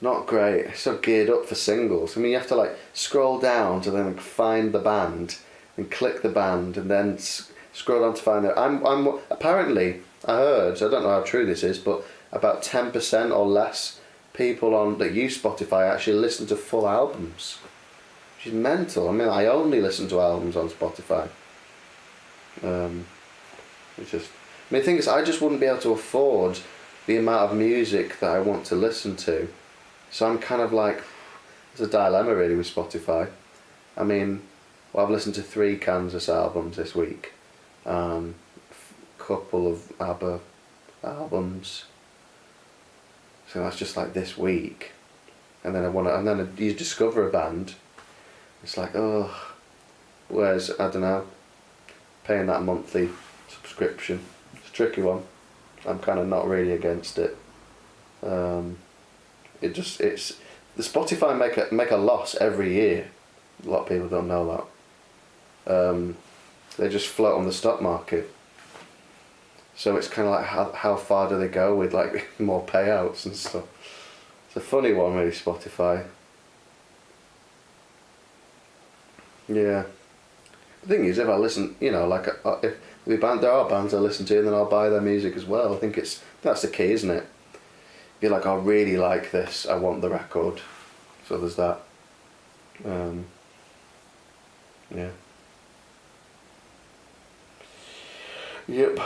not great. It's so geared up for singles. I mean, you have to like scroll down to then find the band and click the band and then scroll down to find it. I'm apparently, I heard, so I don't know how true this is, but about 10% or less people that use Spotify actually listen to full albums, which is mental. I mean, I only listen to albums on Spotify. It's just, I mean, the thing is, I just wouldn't be able to afford the amount of music that I want to listen to. So I'm kind of like, it's a dilemma really with Spotify. I mean, well, I've listened to 3 Kansas albums this week, couple of ABBA albums. So that's just like this week, and then you discover a band. It's like, oh, whereas I don't know, paying that monthly subscription. It's a tricky one. I'm kind of not really against it. It's the Spotify make a loss every year. A lot of people don't know that. They just float on the stock market. So it's kind of like how far do they go with like more payouts and stuff. It's a funny one really, Spotify. Yeah. The thing is, if I listen, you know, like if there are bands I listen to, and then I'll buy their music as well. I think that's the key, isn't it? You're like, I really like this, I want the record. So there's that. Yeah. Yep.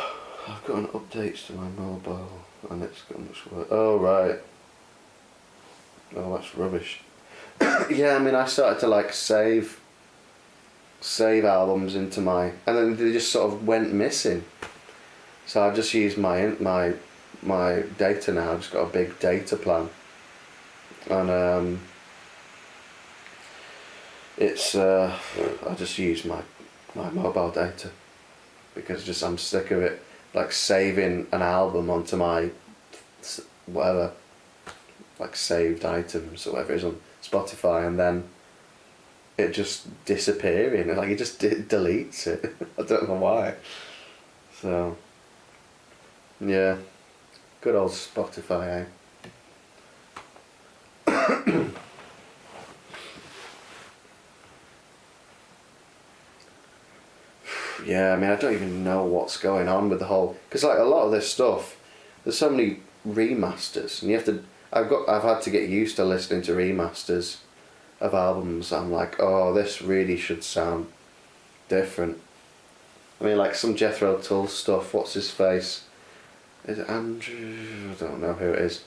I've got an update to my mobile and it's got much work. Oh right. Oh, that's rubbish. Yeah, I mean, I started to like save albums into my, and then they just sort of went missing. So I've just used my data now. I've just got a big data plan, and it's I just use my mobile data because I'm sick of it. Like saving an album onto my whatever, like saved items or whatever it is on Spotify, and then it just disappearing, like it just deletes it. I don't know why. So yeah, good old Spotify, eh? Yeah, I mean, I don't even know what's going on with the whole, because like a lot of this stuff, there's so many remasters, and you have to. I've had to get used to listening to remasters of albums. I'm like, oh, this really should sound different. I mean, like some Jethro Tull stuff. What's his face? Is it Andrew? I don't know who it is.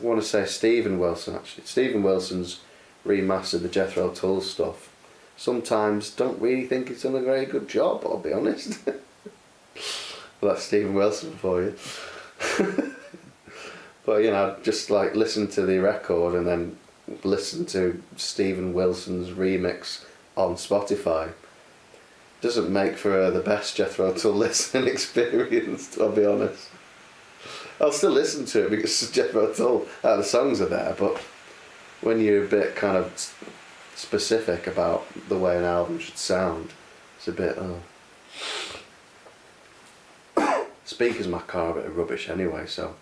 I want to say Stephen Wilson actually. Stephen Wilson's remastered the Jethro Tull stuff. Sometimes don't really think it's done a very good job, I'll be honest. Well, that's Stephen Wilson for you. But you know, just like listen to the record and then listen to Stephen Wilson's remix on Spotify. Doesn't make for the best Jethro Tull listening experience, I'll be honest. I'll still listen to it because it's Jethro Tull, the songs are there, but when you're a bit kind of specific about the way an album should sound. It's a bit, speakers in my car are a bit rubbish anyway, so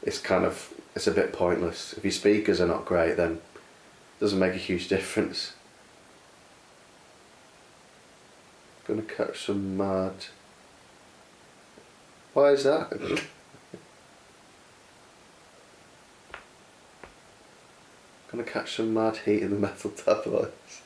it's a bit pointless. If your speakers are not great, then it doesn't make a huge difference. Gonna catch some mad. Why is that? Gonna catch some mad heat in the metal tabloids.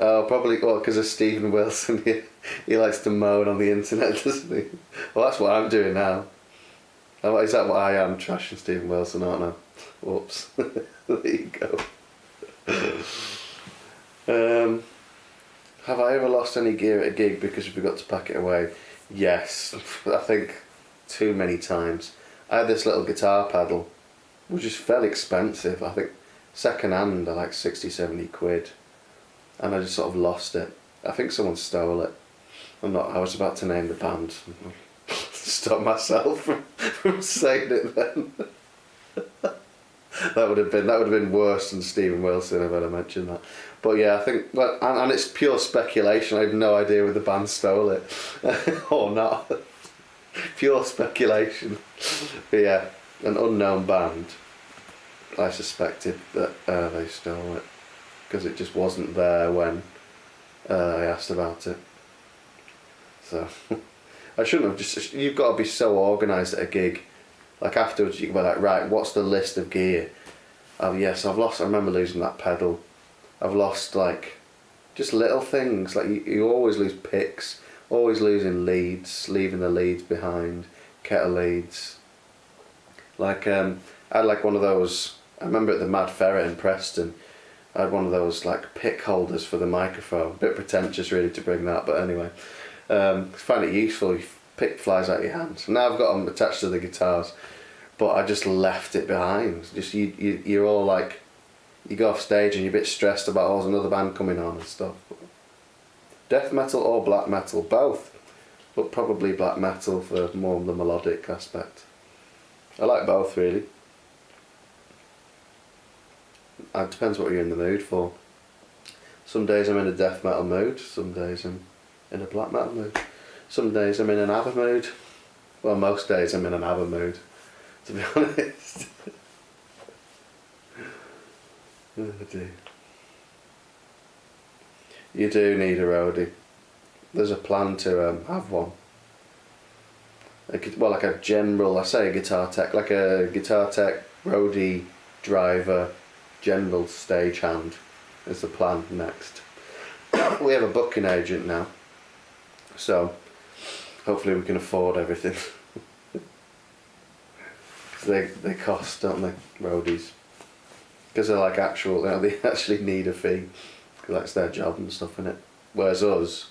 Oh, probably, because of Stephen Wilson. He likes to moan on the internet, doesn't he? Well, that's what I'm doing now. Is that what I am? Trashing Stephen Wilson, aren't I? Whoops. There you go. Have I ever lost any gear at a gig because we forgot to pack it away? Yes, I think too many times. I had this little guitar pedal, which is fairly expensive. I think second hand are like 60-70 quid, and I just sort of lost it. I think someone stole it. I was about to name the band. Stop myself from saying it then. That would have been worse than Stephen Wilson if I'd have mentioned that. But yeah, I think, and it's pure speculation. I have no idea whether the band stole it or not. Pure speculation. But yeah, an unknown band. I suspected that they stole it because it just wasn't there when I asked about it. So I shouldn't have just. You've got to be so organised at a gig. Like afterwards, you can be like, right, what's the list of gear? Oh yes, I've lost. I remember losing that pedal. I've lost like just little things. Like you always lose picks, always losing leads, leaving the leads behind, kettle leads. Like I had like one of those. I remember at the Mad Ferret in Preston, I had one of those like pick holders for the microphone. A bit pretentious really to bring that, but anyway, I find it useful. Your pick flies out of your hands. Now I've got them attached to the guitars, but I just left it behind. Just you're all like, you go off stage and you're a bit stressed about there's another band coming on and stuff. Death metal or black metal, both, but probably black metal for more the melodic aspect. I like both really. It depends what you're in the mood for. Some days I'm in a death metal mood, some days I'm in a black metal mood. Some days I'm in an ABBA mood. Well, most days I'm in an ABBA mood, to be honest. Oh dear. You do need a roadie. There's a plan to have one. Like a general, I say a guitar tech, like a guitar tech, roadie, driver, general stagehand is the plan next. We have a booking agent now, so hopefully we can afford everything. They cost, don't they, roadies? Because they're like actual, they actually need a fee, because that's their job and stuff, innit? Whereas us,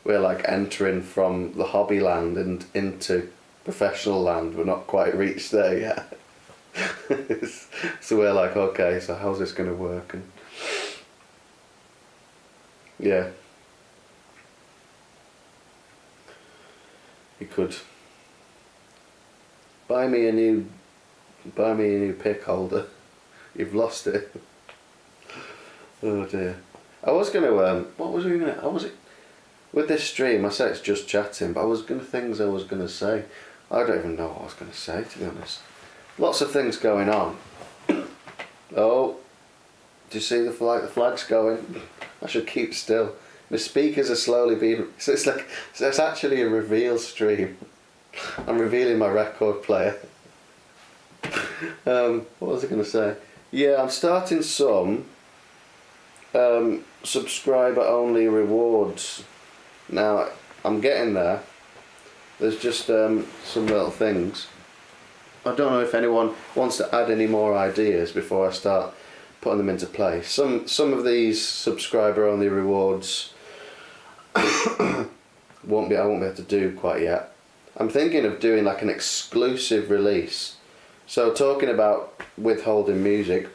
we're like entering from the hobby land and into professional land. We're not quite reached there yet. So we're like, okay, so how's this going to work? And yeah, you could buy me a new pick holder. You've lost it. Oh dear. I was going to what was we going to? With this stream, I say it's just chatting, but I was going to things I was going to say. I don't even know what I was going to say, to be honest. Lots of things going on. Oh, do you see the flag's going? I should keep still. My speakers are slowly being. So it's actually a reveal stream. I'm revealing my record player. What was I going to say? Yeah, I'm starting some subscriber only rewards. Now I'm getting there. There's just some little things. I don't know if anyone wants to add any more ideas before I start putting them into place. Some of these subscriber only rewards I won't be able to do quite yet. I'm thinking of doing like an exclusive release. So talking about withholding music,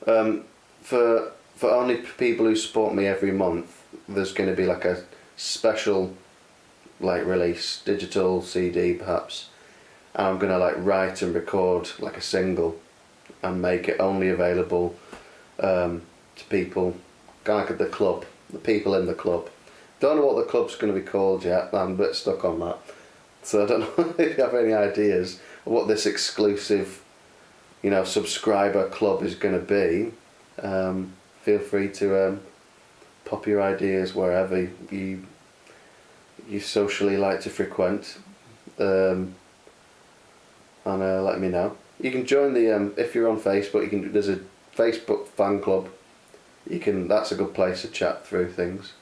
for only people who support me every month, there's going to be like a special like release, digital CD perhaps, and I'm going to like write and record like a single and make it only available to people, kind of like at the club, the people in the club. Don't know what the club's going to be called yet. I'm a bit stuck on that. So I don't know if you have any ideas of what this exclusive, you know, subscriber club is going to be. Feel free to pop your ideas wherever you socially like to frequent, and let me know. You can join the if you're on Facebook. You can. There's a Facebook fan club. That's a good place to chat through things.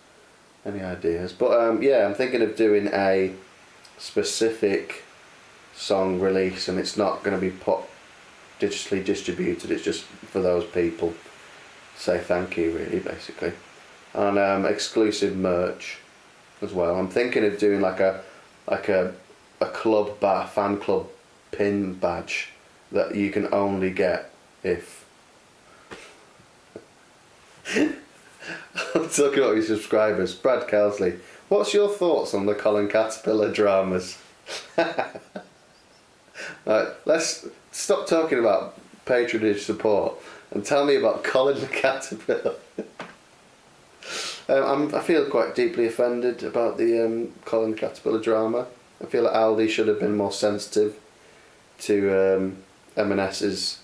Any ideas? But yeah, I'm thinking of doing a specific song release, and it's not going to be digitally distributed. It's just for those people. Say thank you, really, basically, and exclusive merch as well. I'm thinking of doing like a club fan club pin badge that you can only get if I'm talking about your subscribers. Brad Kelsley, what's your thoughts on the Colin Caterpillar dramas? Right, let's stop talking about patronage support and tell me about Colin the Caterpillar. I feel quite deeply offended about the Colin the Caterpillar drama. I feel that Aldi should have been more sensitive to M&S's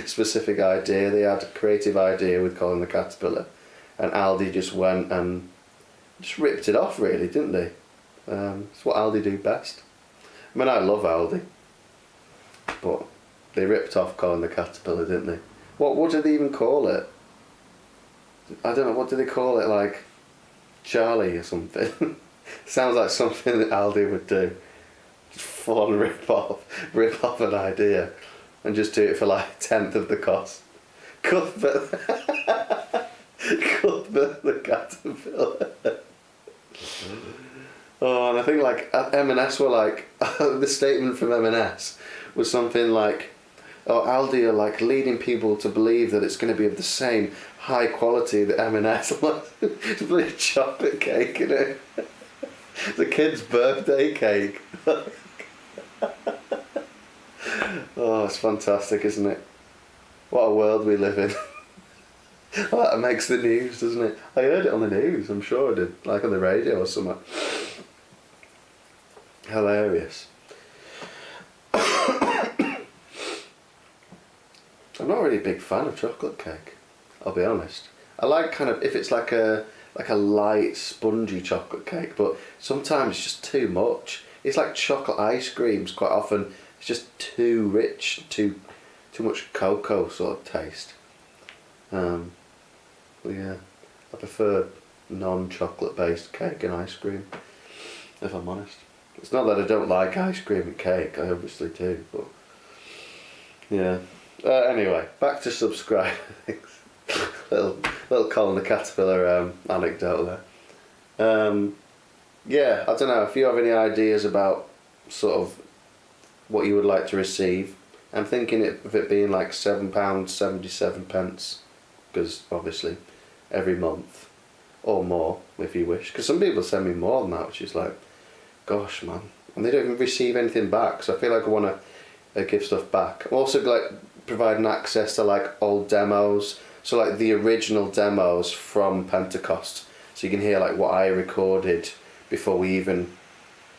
specific idea. They had a creative idea with Colin the Caterpillar, and Aldi just went and just ripped it off, really, didn't they? It's what Aldi do best. I mean, I love Aldi, but they ripped off Colin the Caterpillar, didn't they? What did they even call it? I don't know, what do they call it, like Charlie or something? Sounds like something that Aldi would do. Just full on rip off an idea and just do it for like a tenth of the cost. Cuthbert the Caterpillar. Oh, and I think like M&S were like, the statement from M&S was something like, oh, Aldi are like leading people to believe that it's going to be of the same high quality that M&S. It's a bloody chocolate cake, you know. It's a kid's birthday cake. Oh, it's fantastic, isn't it? What a world we live in. Oh, that makes the news, doesn't it? I heard it on the news, I'm sure I did, like on the radio or something. Hilarious. I'm not really a big fan of chocolate cake, I'll be honest. I like kind of, if it's like a light, spongy chocolate cake, but sometimes it's just too much. It's like chocolate ice creams, quite often it's just too rich, too much cocoa sort of taste. But yeah, I prefer non-chocolate based cake and ice cream, if I'm honest. It's not that I don't like ice cream and cake, I obviously do, but yeah. Anyway, back to subscribe things. little Colin the Caterpillar anecdote there. Yeah, I don't know, if you have any ideas about sort of what you would like to receive. I'm thinking of it being like £7.77, because obviously every month, or more if you wish, because some people send me more than that, which is like, gosh man, and they don't even receive anything back, so I feel like I want to give stuff back. I'm also like providing access to like old demos, so like the original demos from Pentecost, so you can hear like what I recorded before we even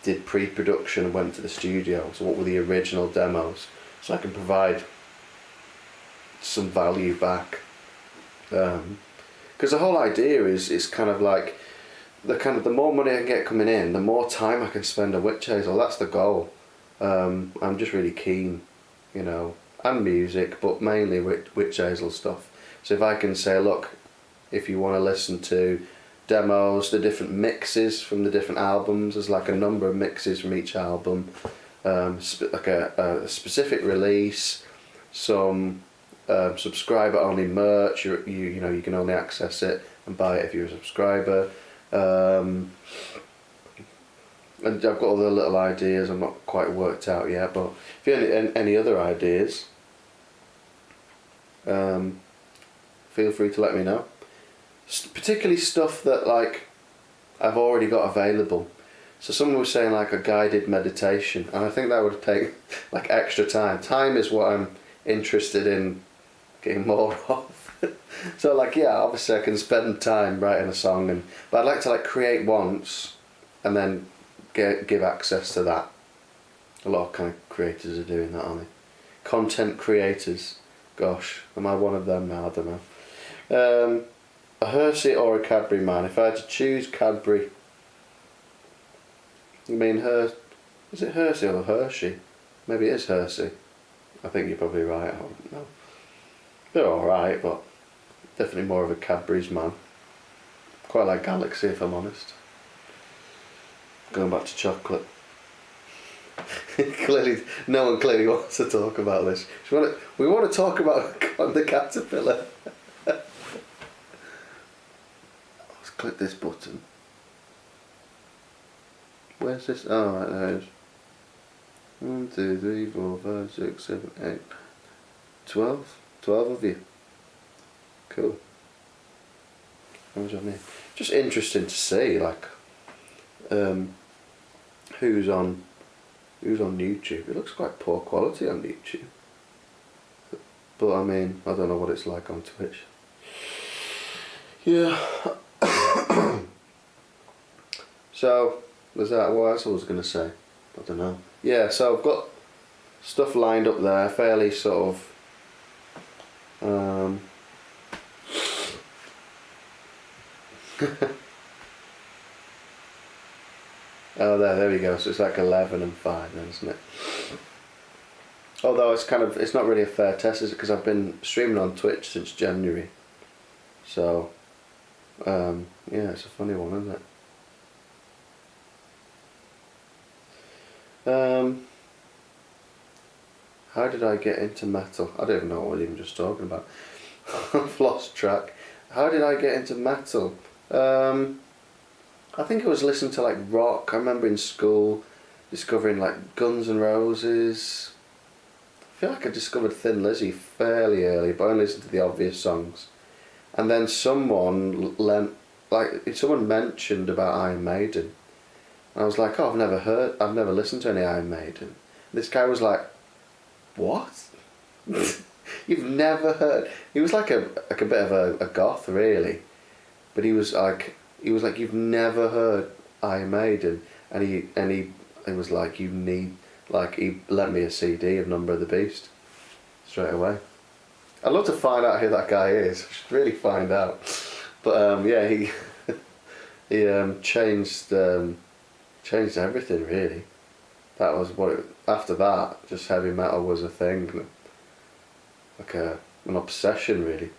did pre-production and went to the studio. So what were the original demos, so I can provide some value back, because the whole idea is kind of like the more money I can get coming in, the more time I can spend on Witch Hazel. That's the goal. I'm just really keen, you know, and music, but mainly Witch Hazel stuff. So if I can say, look, if you want to listen to demos, the different mixes from the different albums, there's like a number of mixes from each album, like a specific release, some subscriber only merch. You know, you can only access it and buy it if you're a subscriber. And I've got other little ideas I'm not quite worked out yet, but if you have any other ideas, feel free to let me know. Particularly stuff that like I've already got available. So someone was saying like a guided meditation, and I think that would take like extra time. Time is what I'm interested in getting more of. So like, yeah, obviously I can spend time writing a song, but I'd like to like create once and then give access to that. A lot of kind of creators are doing that, aren't they? Content creators. Gosh, am I one of them now? I don't know. A Hershey or a Cadbury man? If I had to choose Cadbury, you mean is it Hershey or Hershey? Maybe it is Hershey. I think you're probably right. I don't know. They're alright, but definitely more of a Cadbury's man. Quite like Galaxy, if I'm honest. Going back to chocolate. Clearly, no one clearly wants to talk about this. We want to talk about the caterpillar. Let's click this button. Where's this? Oh, right, there it is. 1, 2, 3, 4, 5, 6, 7, 8, 12. 12 of you. Cool. Who's on here? Just interesting to see, like, who's on YouTube. It looks quite poor quality on YouTube. But I mean, I don't know what it's like on Twitch. Yeah. So, there's that. What else I was going to say? I don't know. Yeah, so I've got stuff lined up there, fairly sort of... Oh, there we go. So it's like 11 and 5 then, isn't it? Although it's not really a fair test, is it? Because I've been streaming on Twitch since January. So, yeah, it's a funny one, isn't it? How did I get into metal? I don't even know what I was even just talking about. I've lost track. How did I get into metal? I think I was listening to like rock. I remember in school discovering like Guns N' Roses. I feel like I discovered Thin Lizzy fairly early, but I only listened to the obvious songs. And then someone mentioned about Iron Maiden. And I was like, oh, I've never listened to any Iron Maiden. This guy was like, what? You've never heard? He was like a bit of a goth, really, but he was like, you've never heard Iron Maiden, and he was like, you need, like, he lent me a CD of Number of the Beast straight away. I'd love to find out who that guy is. I should really find out. But yeah, he changed everything, really. That was after that, just heavy metal was a thing, like an obsession, really.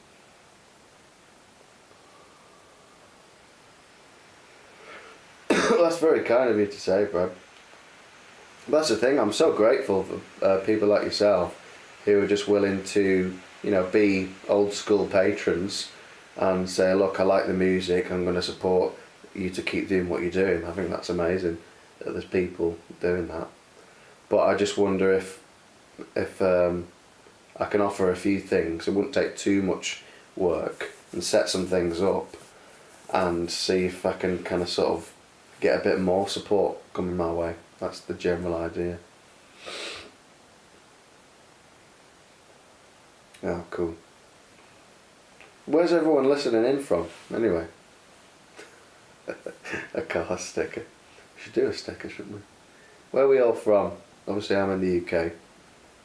That's very kind of you to say, Brad. That's the thing, I'm so grateful for people like yourself who are just willing to, be old school patrons and say, look, I like the music, I'm going to support you to keep doing what you're doing. I think that's amazing that there's people doing that. But I just wonder if I can offer a few things. It wouldn't take too much work, and set some things up and see if I can kind of sort of get a bit more support coming my way. That's the general idea. Oh, cool. Where's everyone listening in from, anyway? A car sticker. We should do a sticker, shouldn't we? Where are we all from? Obviously I'm in the UK.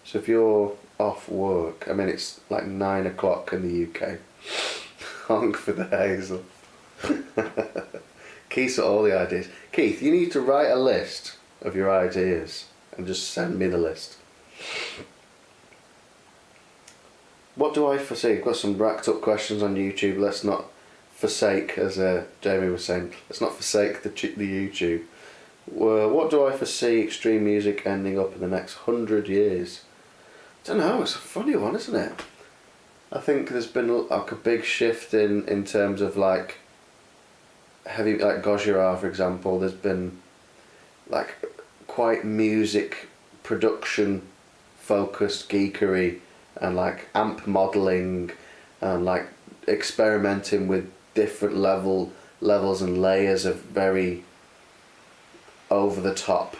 So if you're off work, I mean it's like 9 o'clock in the UK. Honk for the Hazel. Keith's got all the ideas. Keith, you need to write a list of your ideas and just send me the list. What do I foresee? I've got some racked up questions on YouTube. Let's not forsake, as Jamie was saying, let's not forsake the YouTube. What do I foresee extreme music ending up in the next 100 years? I don't know, it's a funny one, isn't it? I think there's been like a big shift in terms of like heavy, like Gojira, for example. There's been like quite music production focused geekery and like amp modelling and like experimenting with different levels and layers of very over the top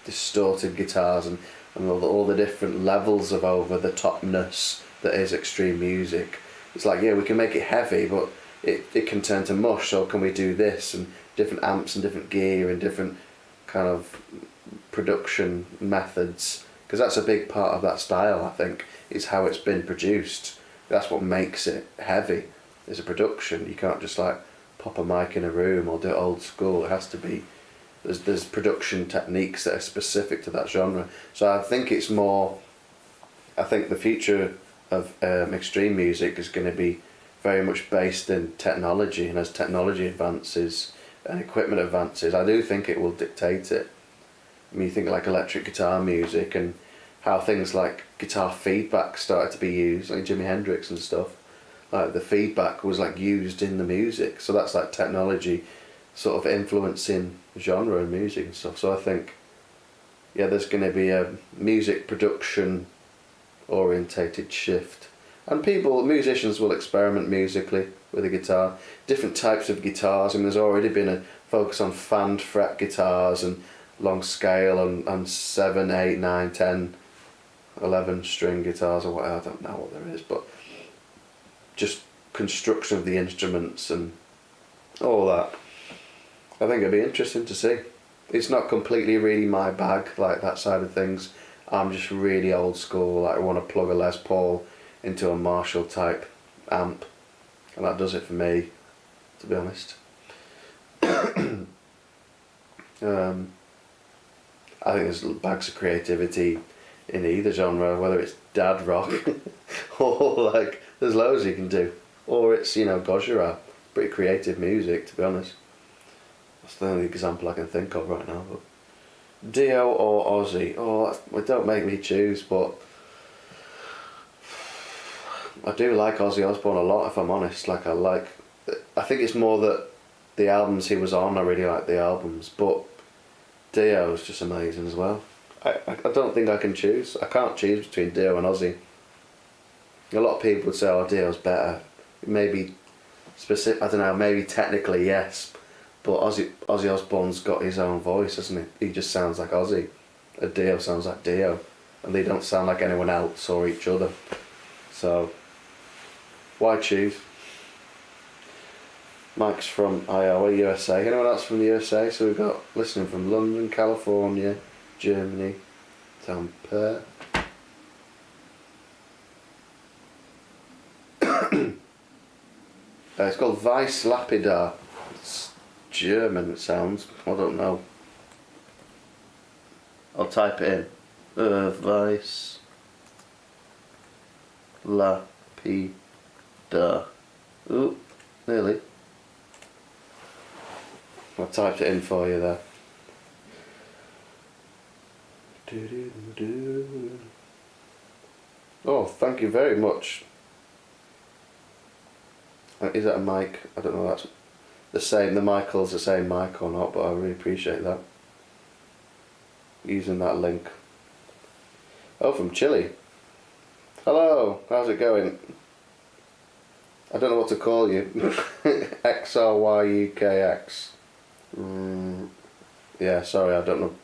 distorted guitars and all the different levels of over the topness that is extreme music. It's like, yeah, we can make it heavy, but it can turn to mush, so can we do this, and different amps and different gear and different kind of production methods, because that's a big part of that style, I think, is how it's been produced. That's what makes it heavy, is a production. You can't just like pop a mic in a room or do it old school. It has to be, there's production techniques that are specific to that genre. So I think it's more, I think the future of extreme music is going to be very much based in technology, and as technology advances and equipment advances, I do think it will dictate it. I mean, you think like electric guitar music and how things like guitar feedback started to be used, like Jimi Hendrix and stuff. Like the feedback was like used in the music, so that's like technology sort of influencing genre and music and stuff. So I think, yeah, there's going to be a music production orientated shift, and musicians will experiment musically with a guitar, different types of guitars. I mean, there's already been a focus on fanned fret guitars and long scale and 7, 8, 9, 10, 11 string guitars or whatever. I don't know what there is, but just construction of the instruments and all that. I think it'd be interesting to see. It's not completely really my bag, like that side of things. I'm just really old school. Like I want to plug a Les Paul into a Marshall type amp, and that does it for me, to be honest. I think there's bags of creativity in either genre, whether it's dad rock or like there's loads you can do, or it's, you know, Gojira, pretty creative music, to be honest. That's the only example I can think of right now. But Dio or Ozzy? Oh, it don't make me choose, but I do like Ozzy Osbourne a lot, if I'm honest. Like I think it's more that the albums he was on, I really like the albums, but Dio is just amazing as well. I don't think I can choose. I can't choose between Dio and Ozzy. A lot of people would say, oh, Dio's better. Maybe specific, I don't know, maybe technically yes, but Ozzy Osbourne's got his own voice, hasn't he? He just sounds like Ozzy. Dio sounds like Dio, and they don't sound like anyone else or each other. So why choose? Mike's from Iowa, USA. Anyone else from the USA? So we've got listening from London, California, Germany, Tampere. It's called Weiss Lapidar. It's German, it sounds. I don't know. I'll type it in. Weiss Lapidar. Ooh, nearly. I typed it in for you there. Oh, thank you very much. Is that a mic? I don't know, that's the same, the Michael's the same mic or not, but I really appreciate that. Using that link. Oh, from Chile. Hello, how's it going? I don't know what to call you. XRYUKX. Yeah, sorry, I don't know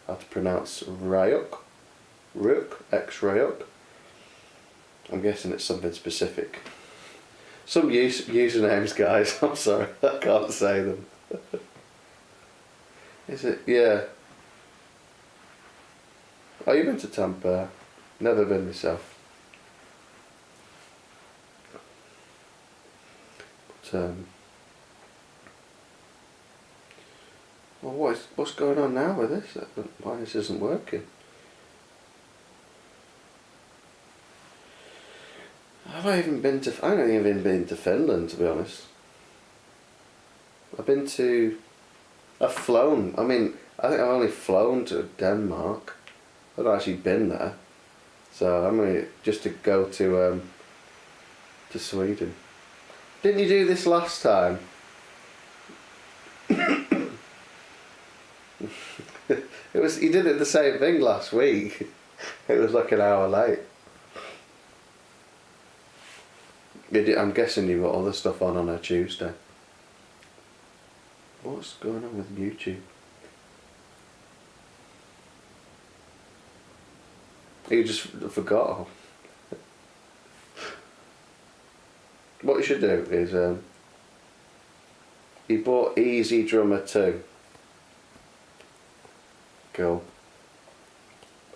how to pronounce Ryuk. X-Ryuk. I'm guessing it's something specific. Some usernames, guys, I'm sorry, I can't say them. Is it? Yeah. Oh, you've been to Tampere? Never been myself. But, well, what's going on now with this? Why this isn't working? Have I even been to... I haven't even been to Finland, to be honest. I've flown. I mean, I think I've only flown to Denmark. I've not actually been there. So I'm going to... just to go to Sweden. Didn't you do this last time? You did it the same thing last week. It was like an hour late. I'm guessing you've got other stuff on a Tuesday. What's going on with YouTube? You just forgot. What you should do is he bought Easy Drummer 2. Cool.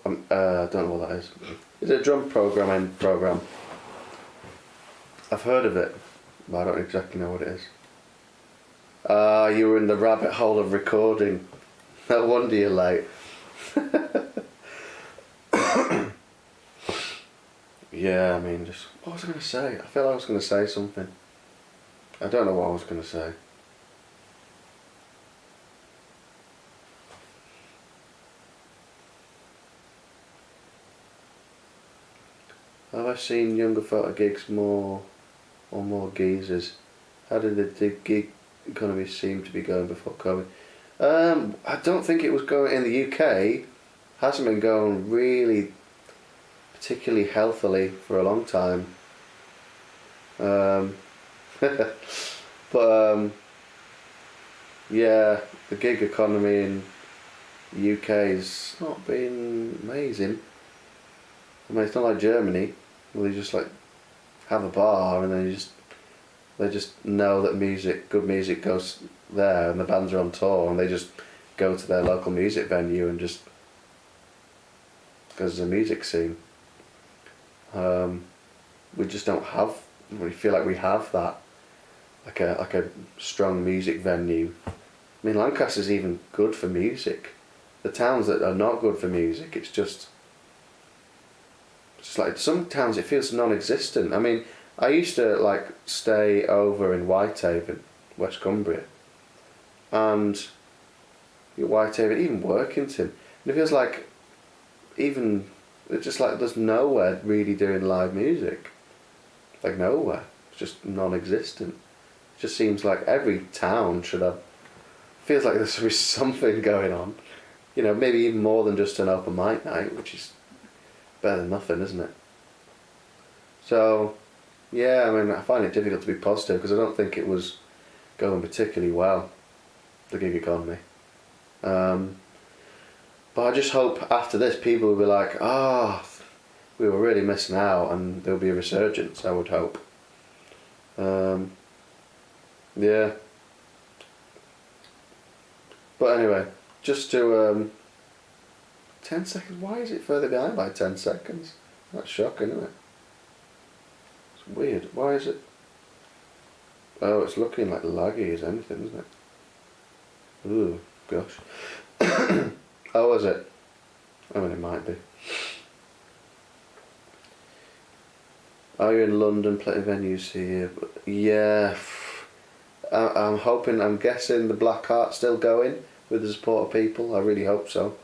I don't know what that is. It's a drum programming program. I've heard of it, but I don't exactly know what it is. You were in the rabbit hole of recording. No wonder you're late. Yeah, I mean, just what was I going to say? I feel like I was going to say something. I don't know what I was going to say. Have I seen younger photo gigs more or more geezers? How did the gig economy seem to be going before COVID? I don't think it was going in the UK. Hasn't been going really particularly healthily for a long time. But yeah, the gig economy in the UK has not been amazing. I mean, it's not like Germany, where they just like have a bar and then they just know that good music goes there, and the bands are on tour, and they just go to their local music venue and just because there's a music scene. We just don't have. We feel like we have that, like a strong music venue. I mean, Lancaster's even good for music. The towns that are not good for music, it's just like some towns it feels non-existent. I mean, I used to like stay over in Whitehaven, West Cumbria, and Whitehaven, even Workington, and it feels like even it's just like there's nowhere really doing live music. Like nowhere. It's just non-existent. It just seems like every town should have. Feels like there should be something going on. You know, maybe even more than just an open mic night, which is better than nothing, isn't it? So, yeah, I mean, I find it difficult to be positive because I don't think it was going particularly well, the gig economy. But I just hope after this people will be like, we were really missing out, and there'll be a resurgence, I would hope. Yeah. But anyway, just to 10 seconds, why is it further behind by 10 seconds? That's shocking, isn't it? It's weird. Why is it? Oh, it's looking like laggy as anything, isn't it? Ooh, gosh. Oh, is it? I mean, it might be. Are you in London? Plenty of venues here. But yeah, I'm guessing the Black Heart's still going with the support of people. I really hope so.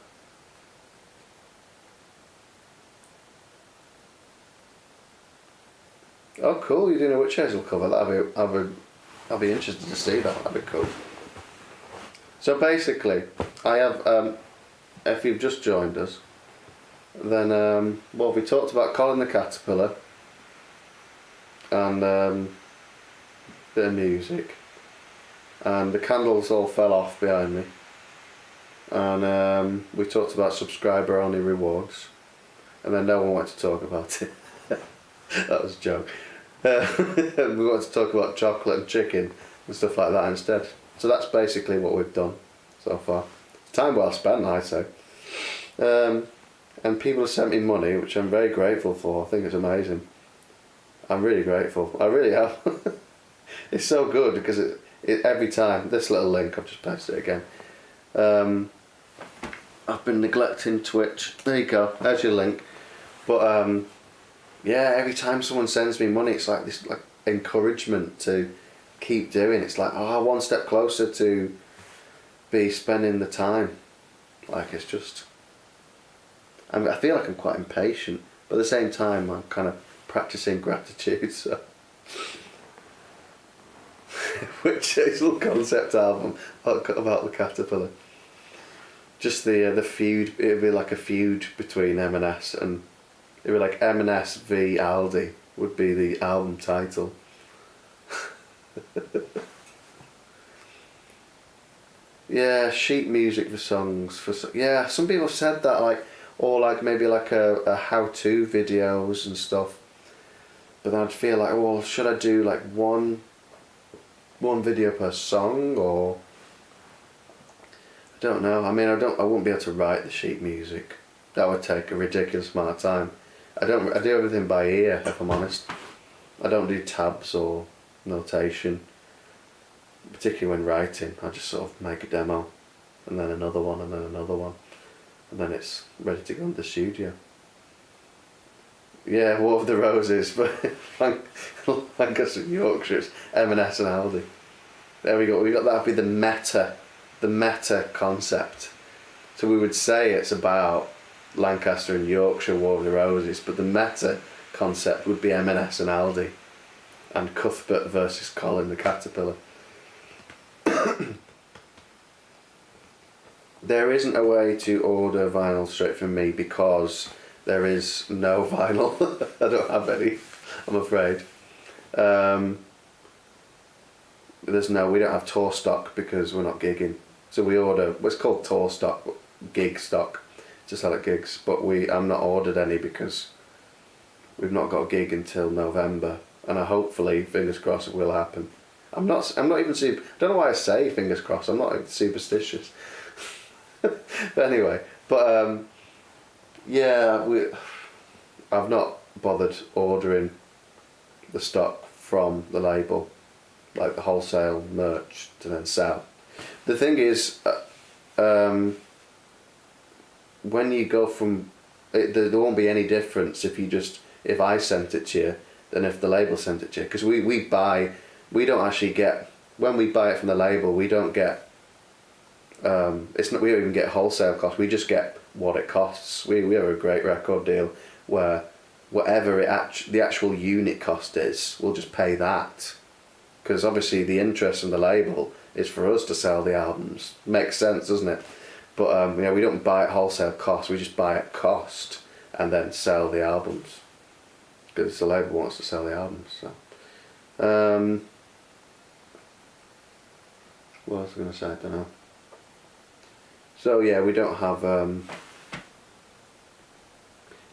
Oh, cool! You're doing a Witch Hazel cover. I'll be interested to see that. That'd be cool. So basically, I have. If you've just joined us, then we talked about Colin the Caterpillar and bit of music, and the candles all fell off behind me, and we talked about subscriber only rewards, and then no one wanted to talk about it. That was a joke. We wanted to talk about chocolate and chicken and stuff like that instead. So that's basically what we've done so far. Time well spent, I'd say. And people have sent me money, which I'm very grateful for. I think it's amazing. I'm really grateful. I really am. It's so good because it every time, this little link, I've just pasted it again. I've been neglecting Twitch. There you go, there's your link. But yeah, every time someone sends me money, it's like this like encouragement to keep doing. It's like, one step closer to be spending the time. Like, it's just, I feel like I'm quite impatient, but at the same time I'm kind of practicing gratitude. So Witch Hazel concept album about the caterpillar. Just the feud. It'd be like a feud between M&S, and it'd be like M&S v Aldi would be the album title. Yeah, sheet music for songs. Yeah, some people have said that, like, or like maybe like a how-to videos and stuff. But then I'd feel like, well, should I do like one video per song, or I don't know. I mean, I wouldn't be able to write the sheet music. That would take a ridiculous amount of time. I do everything by ear, if I'm honest. I don't do tabs or notation, particularly when writing. I just sort of make a demo, and then another one, and then another one, and then it's ready to go into the studio. Yeah, War of the Roses, but like us in Yorkshire, it's M&S and Aldi. There we go. We got that. Would be the meta concept. So we would say it's about Lancaster and Yorkshire, War of the Roses, but the meta concept would be M&S and Aldi, and Cuthbert versus Colin the Caterpillar. There isn't a way to order vinyl straight from me because there is no vinyl. I don't have any, I'm afraid. We don't have tour stock because we're not gigging. So we order what's called tour stock, gig stock, to sell at gigs. But I'm not ordered any because we've not got a gig until November, and hopefully, fingers crossed, it will happen. I'm not even super. I don't know why I say fingers crossed. I'm not even superstitious. But anyway, yeah, I've not bothered ordering the stock from the label, like the wholesale merch to then sell. The thing is, when you go from, there won't be any difference if I sent it to you than if the label sent it to you, because we don't actually get, when we buy it from the label, we don't get, we don't even get wholesale cost, we just get what it costs. We have a great record deal where whatever the actual unit cost is, we'll just pay that, because obviously the interest in the label is for us to sell the albums. Makes sense, doesn't it? But we don't buy at wholesale cost, we just buy at cost and then sell the albums, because the label wants to sell the albums. So what was I going to say? I don't know. So yeah, we don't have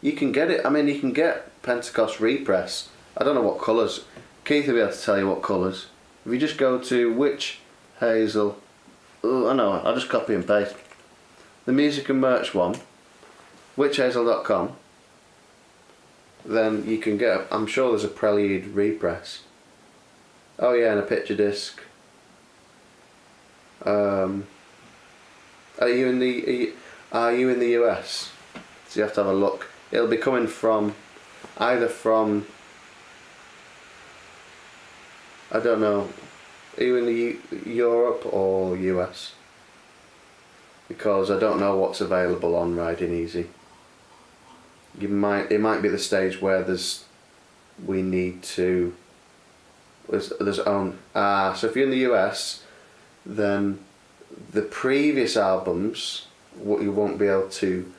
you can get it, you can get Pentecost repress. I don't know what colours. Keith will be able to tell you what colours. If you just go to Witch Hazel, I know, I'll just copy and paste. The music and merch one, witchhazel.com, then you can get, I'm sure there's a Prelude repress. Oh yeah, and a picture disc. Are you in the US? So you have to have a look. It'll be coming from either from, I don't know, are you in Europe or US? Because I don't know what's available on Riding Easy. It might be the stage where there's so if you're in the US, then the previous albums you won't be able to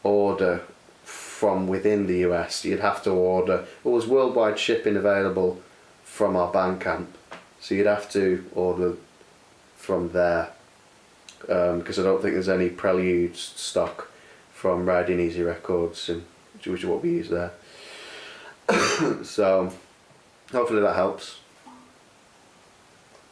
order from within the US. You'd have to order. Well, there's worldwide shipping available from our Bandcamp, so you'd have to order from there, because I don't think there's any Prelude stock from Riding Easy Records, which is what we use there. So hopefully that helps.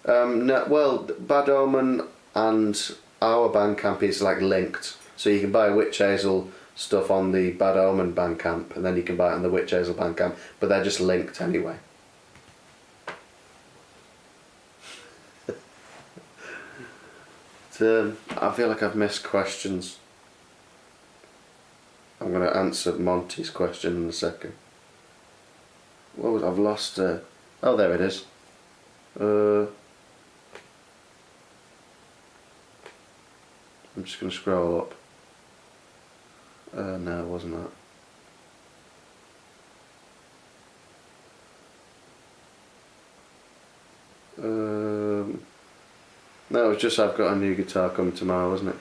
No, well, Bad Omen and our Bandcamp is like linked, so you can buy Witch Hazel stuff on the Bad Omen Bandcamp, and then you can buy it on the Witch Hazel Bandcamp, but they're just linked anyway. I feel like I've missed questions. I'm going to answer Monty's question in a second. I've lost? Oh, there it is. I'm just going to scroll up. No, it wasn't that. No, it's just I've got a new guitar coming tomorrow, isn't it?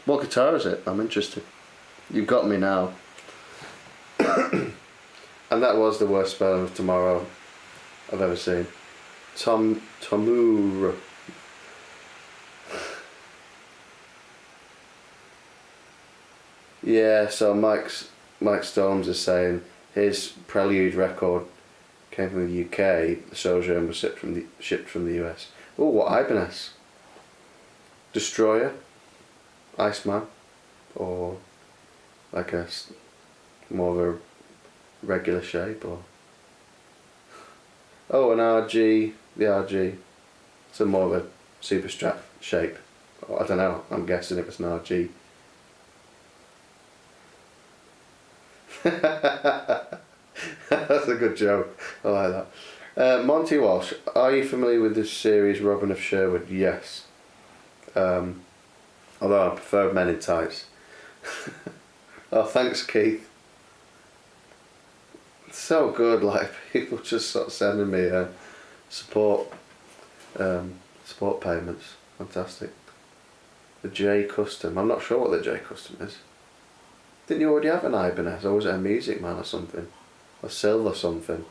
What guitar is it? I'm interested. You've got me now. And that was the worst spelling of tomorrow I've ever seen. Tomur. Yeah, so Mike Storms is saying his Prelude record came from the UK. The Sojourn was shipped from the US. Oh, what Ibanez? Destroyer, Iceman, or like more of a regular shape, or an RG, the RG. So more of a super strap shape. I don't know. I'm guessing it was an RG. That's a good joke. I like that. Monty Walsh, are you familiar with this series Robin of Sherwood? Yes. Although I prefer Men in Tights. Oh, thanks, Keith. It's so good, like people just sort of sending me support payments. Fantastic. The J Custom. I'm not sure what the J Custom is. Didn't you already have an Ibanez, or was it a Music Man or something? Or Silver something?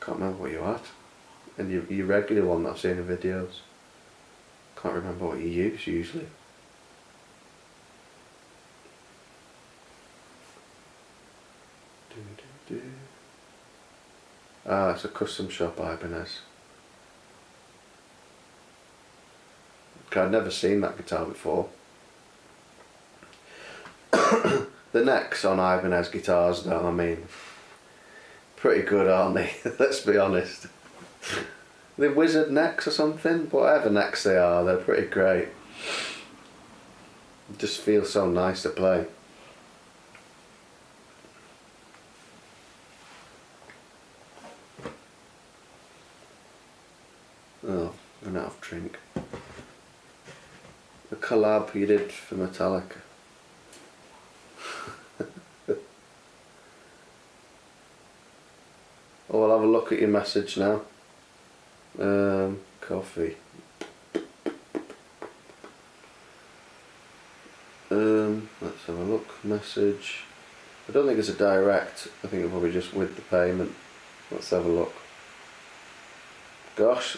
Can't remember what you had. And your regular one that I've seen in videos. Can't remember what you use usually. Ah, it's a custom shop Ibanez. Okay, I'd never seen that guitar before. The necks on Ibanez guitars, though, I mean, pretty good, aren't they? Let's be honest. The wizard necks or something? Whatever necks they are, they're pretty great. It just feels so nice to play. Oh, I'm out of drink. The collab you did for Metallica. Oh, I'll have a look at your message now. Coffee. Let's have a look. Message. I don't think it's a direct. I think it's probably just with the payment. Let's have a look. Gosh,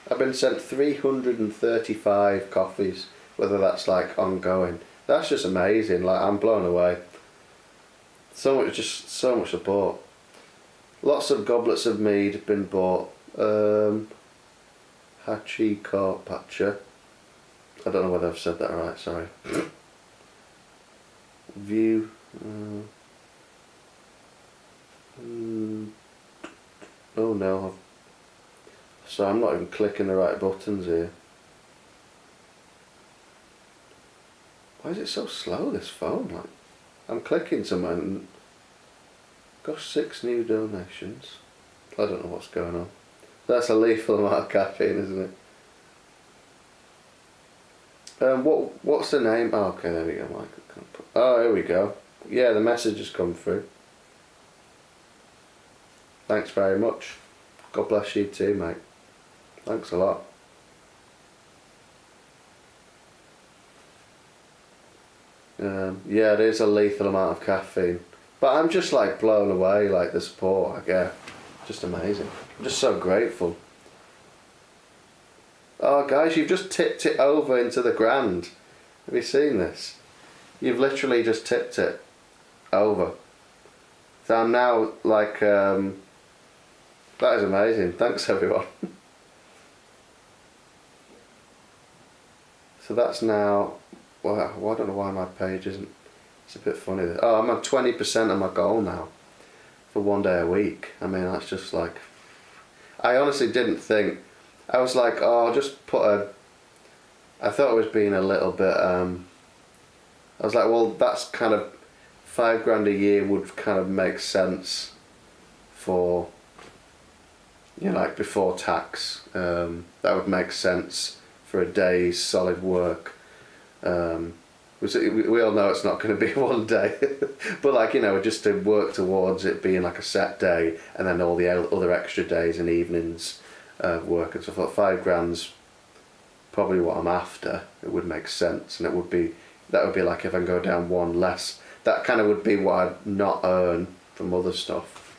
I've been sent 335 coffees. Whether that's like ongoing. That's just amazing. Like, I'm blown away. So much support. Lots of goblets of mead have been bought. Hachi Carpaccia. I don't know whether I've said that right, sorry. View. Oh no. So I'm not even clicking the right buttons here. Why is it so slow, this phone? Like, I'm clicking somewhere and gosh, 6 new donations. I don't know what's going on. That's a lethal amount of caffeine, isn't it? What's the name? Oh, okay, there we go, Michael. Oh, here we go. Yeah, the message has come through. Thanks very much. God bless you too, mate. Thanks a lot. Yeah, it is a lethal amount of caffeine. But I'm just like blown away, like the support I get. Just amazing. I'm just so grateful. Oh guys, you've just tipped it over into the grand. Have you seen this? You've literally just tipped it over. So I'm now like, that is amazing. Thanks everyone. So that's now, well, I don't know why my page isn't, it's a bit funny. Oh, I'm at 20% of my goal now for 1 day a week. I mean, that's just like, I honestly didn't think, I was like, oh, I'll just put I thought it was being a little bit, I was like, well, that's kind of, £5 a year would kind of make sense for, you know, like before tax. That would make sense for a day's solid work. We all know it's not going to be 1 day, but like, you know, just to work towards it being like a set day, and then all the other extra days and evenings work and stuff. Like £5's probably what I'm after. It would make sense, and that would be like if I can go down one less. That kind of would be what I'd not earn from other stuff.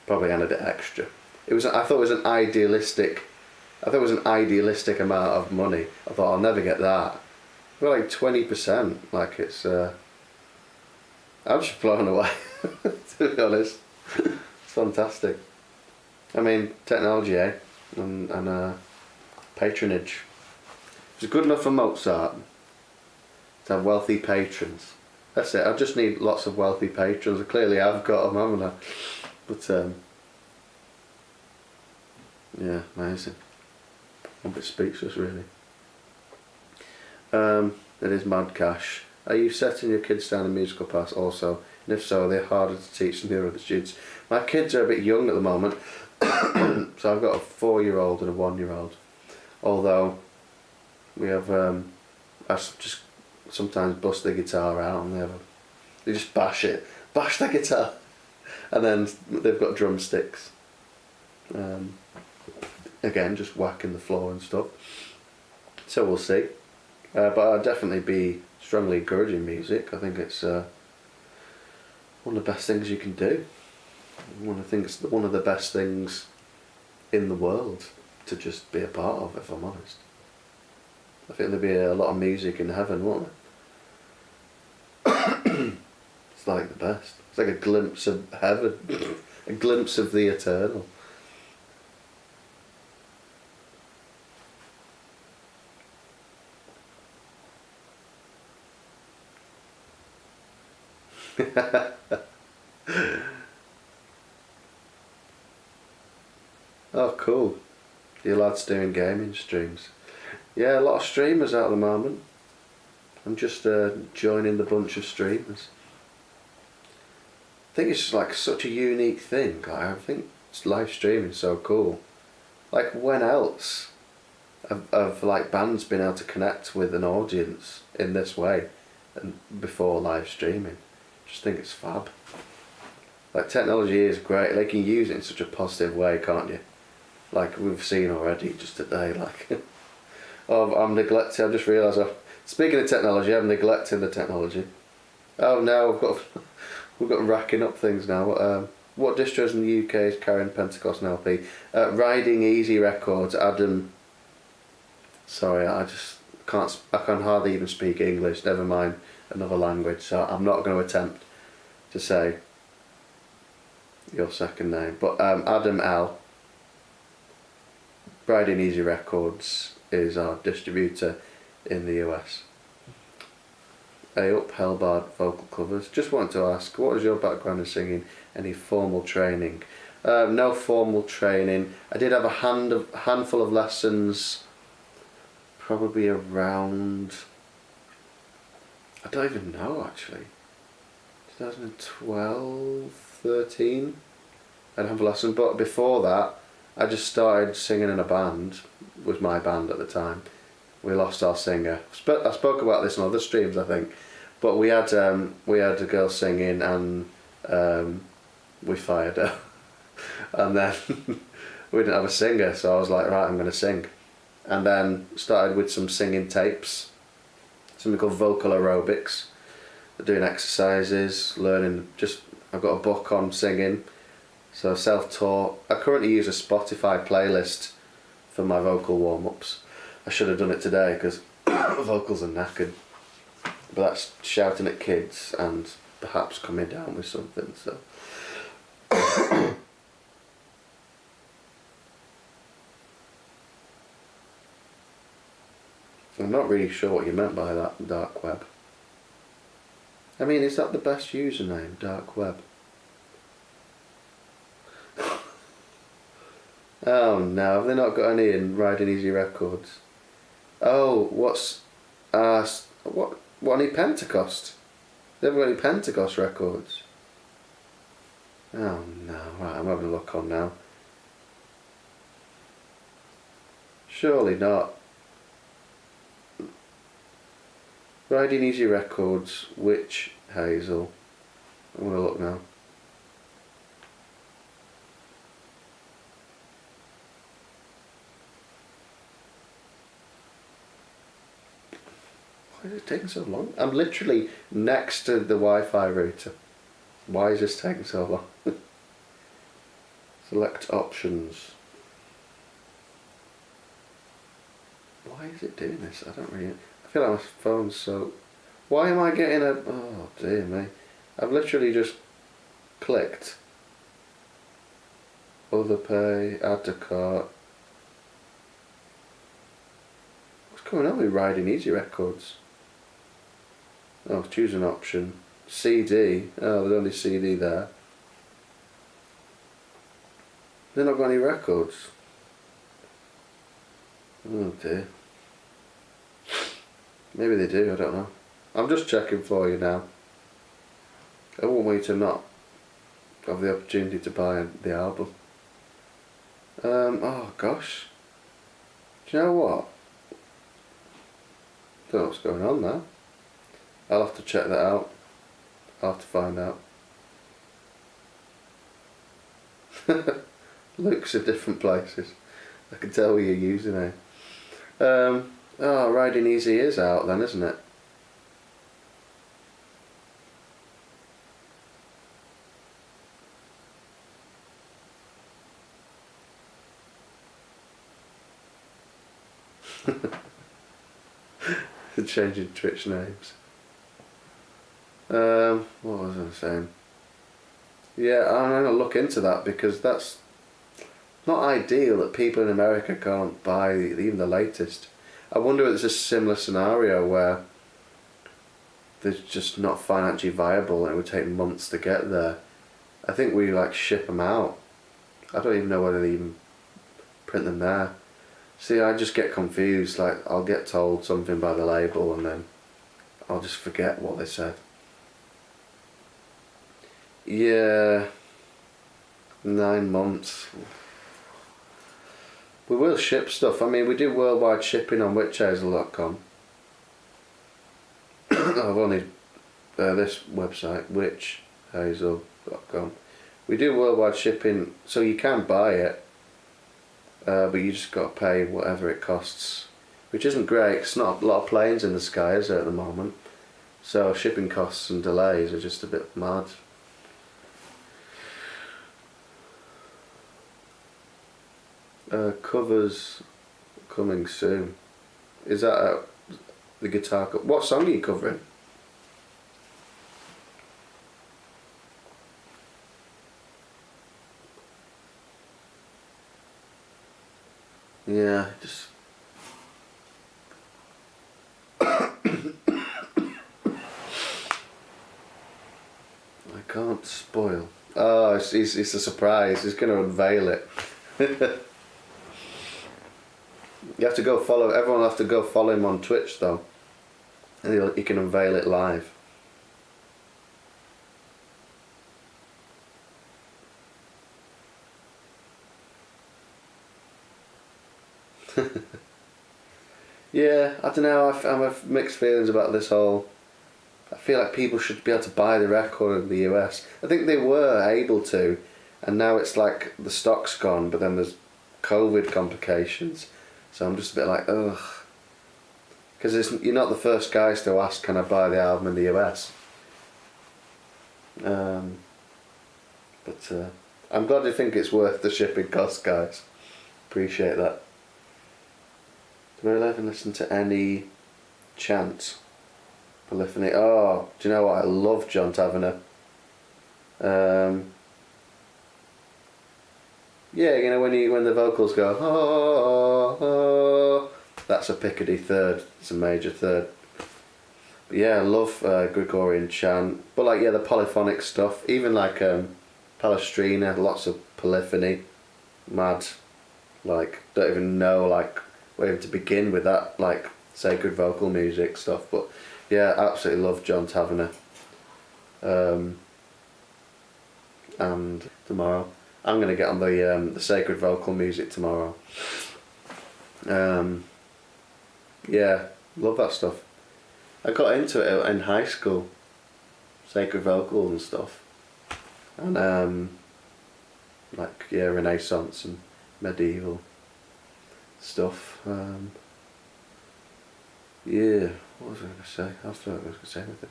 Probably add a bit extra. I thought it was an idealistic amount of money. I thought I'll never get that. We're like 20%. Like it's. I'm just blown away. To be honest, it's fantastic. I mean, technology, eh? And patronage. If it's good enough for Mozart to have wealthy patrons. That's it. I just need lots of wealthy patrons. Clearly, I've got them, haven't I? But yeah, amazing. I'm a bit speechless, really. It is mad cash. Are you setting your kids down a musical path also? And if so, they're harder to teach than the other students. My kids are a bit young at the moment, so I've got a 4-year-old and a 1-year-old. Although we have, I just sometimes bust the guitar out and they just bash the guitar, and then they've got drumsticks. Again, just whacking the floor and stuff. So we'll see. But I'll definitely be strongly encouraging music. I think it's one of the best things you can do. I think it's one of the best things in the world to just be a part of, if I'm honest. I think there'd be a lot of music in heaven, wouldn't there? It's like the best. It's like a glimpse of heaven, a glimpse of the eternal. Oh, cool. Your lad's doing gaming streams. Yeah, a lot of streamers out at the moment. I'm just joining the bunch of streamers. I think it's like such a unique thing. I think live streaming is so cool. Like, when else have like bands been able to connect with an audience in this way and before live streaming? Just think it's fab. Like, technology is great. They can use it in such a positive way, can't you? Like we've seen already just today. Like, oh, I'm neglecting. I've just realised. Speaking of technology, I'm neglecting the technology. Oh no, we've got racking up things now. What distros in the UK is carrying Pentecost and LP? Riding Easy Records. Adam. Sorry, I can hardly even speak English. Never mind another language. So I'm not going to attempt to say your second name. But Adam L. Riding Easy Records is our distributor in the US. Up Hellbard vocal covers. Just wanted to ask, what is your background in singing? Any formal training? No formal training. I did have a handful of lessons, probably around, I don't even know actually, 2012, 13. I had a lesson, but before that I just started singing in a band. It was my band at the time. We lost our singer. I spoke about this on other streams, I think. But we had a girl singing, and we fired her. And then we didn't have a singer, so I was like, right, I'm going to sing. And then started with some singing tapes, something called vocal aerobics. Doing exercises, learning. I've got a book on singing. So self-taught. I currently use a Spotify playlist for my vocal warm-ups. I should have done it today because vocals are knackered. But that's shouting at kids and perhaps coming down with something. So I'm not really sure what you meant by that, dark web. I mean, is that the best username, dark web? Oh no, have they not got any in Riding Easy Records? Oh, what any Pentecost? They haven't got any Pentecost records. Oh no, right, I'm having a look on now. Surely not. Riding Easy Records, Witch Hazel. I'm gonna look now. Why is it taking so long? I'm literally next to the Wi-Fi router. Why is this taking so long? Select options. Why is it doing this? I think feel like my phone's so... Why am I getting a... Oh dear me. I've literally just clicked other pay, add to cart. What's going on with Riding Easy Records? Oh, choose an option. CD. Oh, there's only CD there. They've not got any records. Oh dear. Maybe they do, I don't know. I'm just checking for you now. I want you to not have the opportunity to buy the album. Oh gosh. Do you know what? Don't know what's going on there. I'll have to check that out. I'll have to find out. Looks at different places. I can tell you're using it. Oh, Riding Easy is out then, isn't it? Changing Twitch names. What was I saying? Yeah, I'm going to look into that because that's not ideal that people in America can't buy even the latest. I wonder if it's a similar scenario where they're just not financially viable and it would take months to get there. I think we like ship them out. I don't even know whether they even print them there. See, I just get confused, like I'll get told something by the label and then I'll just forget what they said. Yeah, 9 months. We will ship stuff. I mean, we do worldwide shipping on witchhazel.com. I've only this website, witchhazel.com. We do worldwide shipping, so you can buy it. But you just got to pay whatever it costs, which isn't great. It's not a lot of planes in the sky, is there, at the moment? So shipping costs and delays are just a bit mad. Covers coming soon. Is that the guitar? What song are you covering? Yeah, just... I can't spoil. Oh, it's a surprise. He's going to unveil it. You have to go follow... Everyone will have to go follow him on Twitch, though. And he can unveil it live. Yeah, I don't know, I have mixed feelings about this whole... I feel like people should be able to buy the record in the US. I think they were able to, and now it's like the stock's gone, but then there's COVID complications. So I'm just a bit like, ugh. Because you're not the first guys to ask, can I buy the album in the US? But I'm glad you think it's worth the shipping cost, guys. Appreciate that. Do I ever listen to any chant? Polyphony. Oh, do you know what? I love John Tavener. Yeah, you know when the vocals go, oh, oh, that's a Picardy third. It's a major third. But yeah, I love Gregorian chant. But like, yeah, the polyphonic stuff. Even like Palestrina, lots of polyphony. Mad. Like, don't even know like where to begin with that, like sacred vocal music stuff. But yeah, absolutely love John Tavener. And tomorrow I'm gonna get on the sacred vocal music tomorrow. Yeah, love that stuff. I got into it in high school, sacred vocals and stuff, and like, yeah, Renaissance and medieval stuff. Yeah, what was I going to say? I thought I was going to say anything.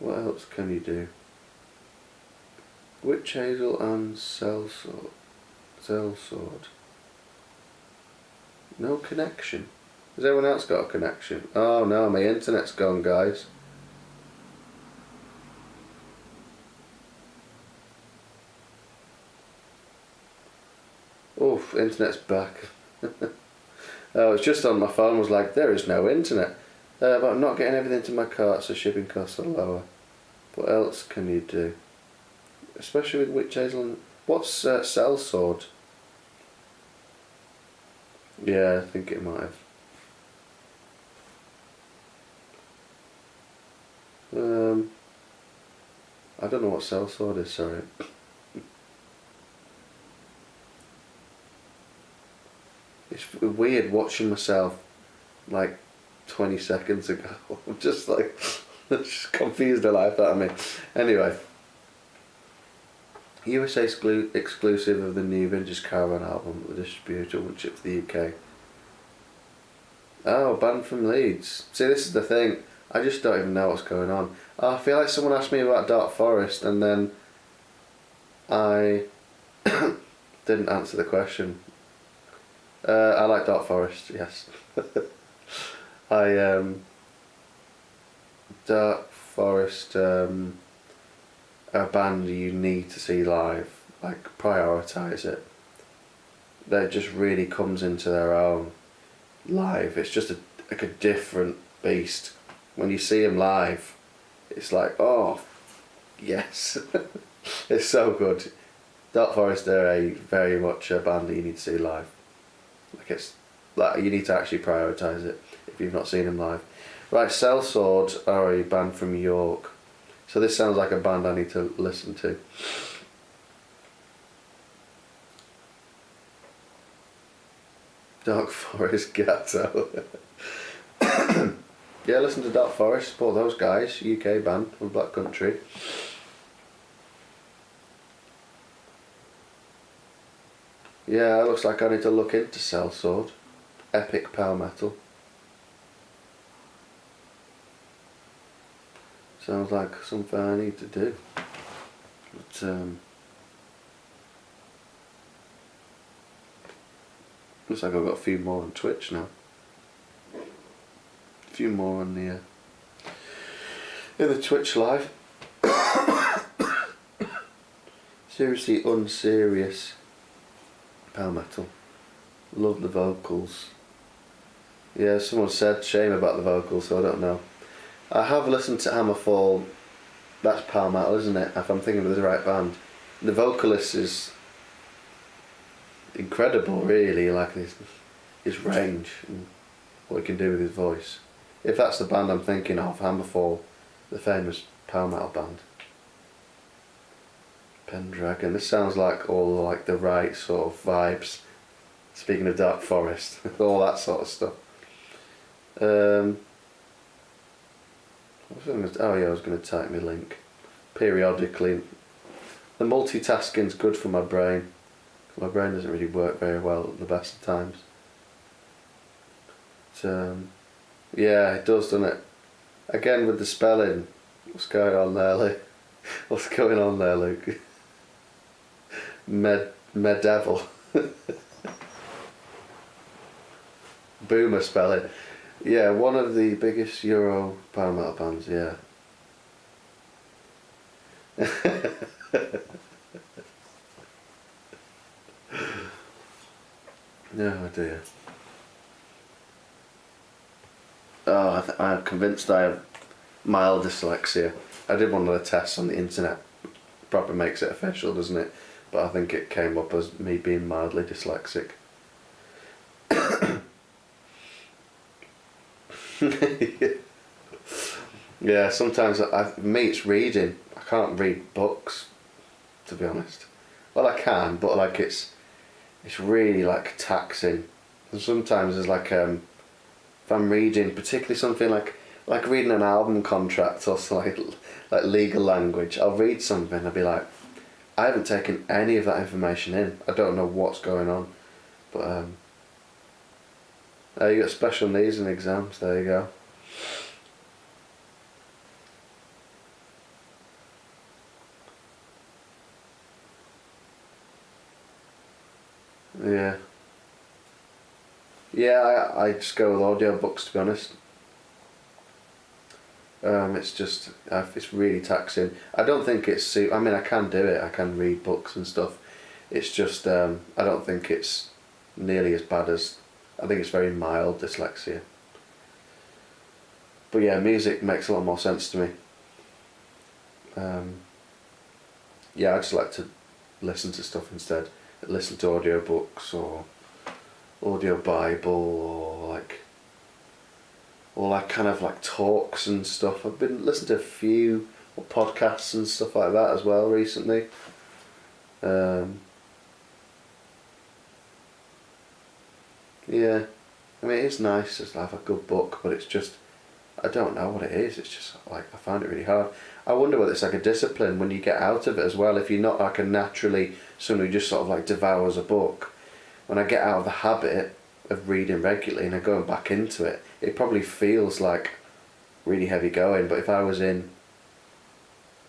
What else can you do? Witch Hazel and Sellsword. No connection. Has anyone else got a connection? Oh no, my internet's gone, guys. Oof, internet's back. Oh, it's just on my phone, was like, there is no internet. But I'm not getting everything to my cart, so shipping costs are lower. What else can you do? Especially with witch hazel and... What's sellsword? Yeah, I think it might have. I don't know what sellsword is, sorry. It's weird watching myself like 20 seconds ago. I'm just like, just confused the life out of me. Anyway. USA exclusive of the new Vintage Caravan album, the distributor won't ship to the UK. Oh, banned from Leeds. See, this is the thing. I just don't even know what's going on. I feel like someone asked me about Dark Forest and then I didn't answer the question. I like Dark Forest, yes. Dark Forest, a band you need to see live, like prioritise it. That just really comes into their own live. It's just like a different beast. When you see them live, it's like, oh, yes. It's so good. Dark Forest are very much a band that you need to see live. Like it's like you need to actually prioritise it if you've not seen them live. Right, Sellsword are a band from York. So this sounds like a band I need to listen to. Dark Forest Gatto. Yeah, listen to Dark Forest, support those guys, UK band from Black Country. Yeah, it looks like I need to look into Sellsword. Epic power metal. Sounds like something I need to do. But looks like I've got a few more on Twitch now. A few more on the in the Twitch live. Seriously unserious power metal. Love the vocals. Yeah, someone said shame about the vocals, so I don't know. I have listened to Hammerfall. That's power metal, isn't it? If I'm thinking of the right band. The vocalist is incredible, really. Like his range and what he can do with his voice. If that's the band I'm thinking of, Hammerfall, the famous power metal band. Pendragon. This sounds like all like the right sort of vibes. Speaking of Dark Forest, all that sort of stuff. I was going to type my link. Periodically, the multitasking's good for my brain. My brain doesn't really work very well at the best of times. But, yeah, it does, doesn't it? Again with the spelling. What's going on there, Luke? What's going on there, Luke? Medieval. Boomer spelling. Yeah, one of the biggest Euro power metal bands, yeah. Oh dear. Oh, I'm convinced I have mild dyslexia. I did one of the tests on the internet. Proper makes it official, doesn't it? But I think it came up as me being mildly dyslexic. Yeah, sometimes me it's reading. I can't read books, to be honest. Well, I can, but like it's really like taxing. And sometimes it's like if I'm reading, particularly something like reading an album contract or something, like legal language. I'll read something. I'll be like, I haven't taken any of that information in. I don't know what's going on, but you got special needs and exams. There you go. Yeah. Yeah, I just go with audiobooks, to be honest. It's really taxing. I don't think it's, I mean, I can do it, I can read books and stuff. It's just, I don't think it's nearly as bad as, I think it's very mild dyslexia. But yeah, music makes a lot more sense to me. Yeah, I just like to listen to stuff instead. Listen to audiobooks or audio Bible or like kind of like talks and stuff. I've been listening to a few podcasts and stuff like that as well recently. Yeah, I mean it's nice to have a good book, but it's just, I don't know what it is. It's just like I find it really hard. I wonder whether it's like a discipline when you get out of it as well. If you're not like a naturally someone who just sort of like devours a book, when I get out of the habit of reading regularly and I'm going back into it, it probably feels like really heavy going. But if I was in,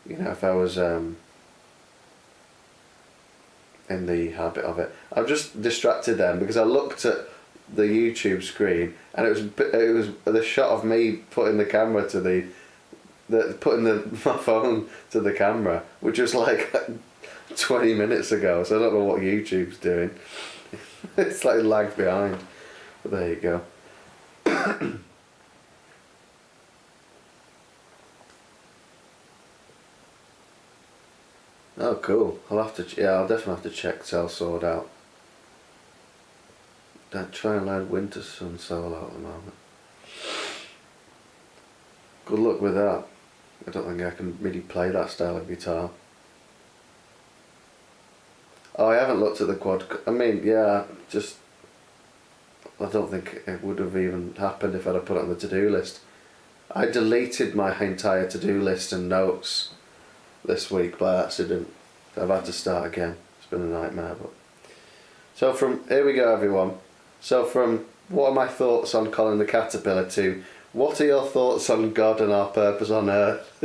if I was in the habit of it, I'm just distracted then because I looked at the YouTube screen and it was the shot of me putting the camera to my phone to the camera, which was like 20 minutes ago. So I don't know what YouTube's doing. It's like lagged behind. But there you go. Oh, cool. I'll definitely have to check Cell Sword out. I'm trying to learn Winter Sun solo at the moment. Good luck with that. I don't think I can really play that style of guitar. Oh, I haven't looked at the quad. I mean, yeah, just, I don't think it would have even happened if I'd have put it on the to-do list. I deleted my entire to-do list and notes this week by accident. I've had to start again. It's been a nightmare. But so here we go, everyone. So from what are my thoughts on Colin the Caterpillar to what are your thoughts on God and our purpose on earth?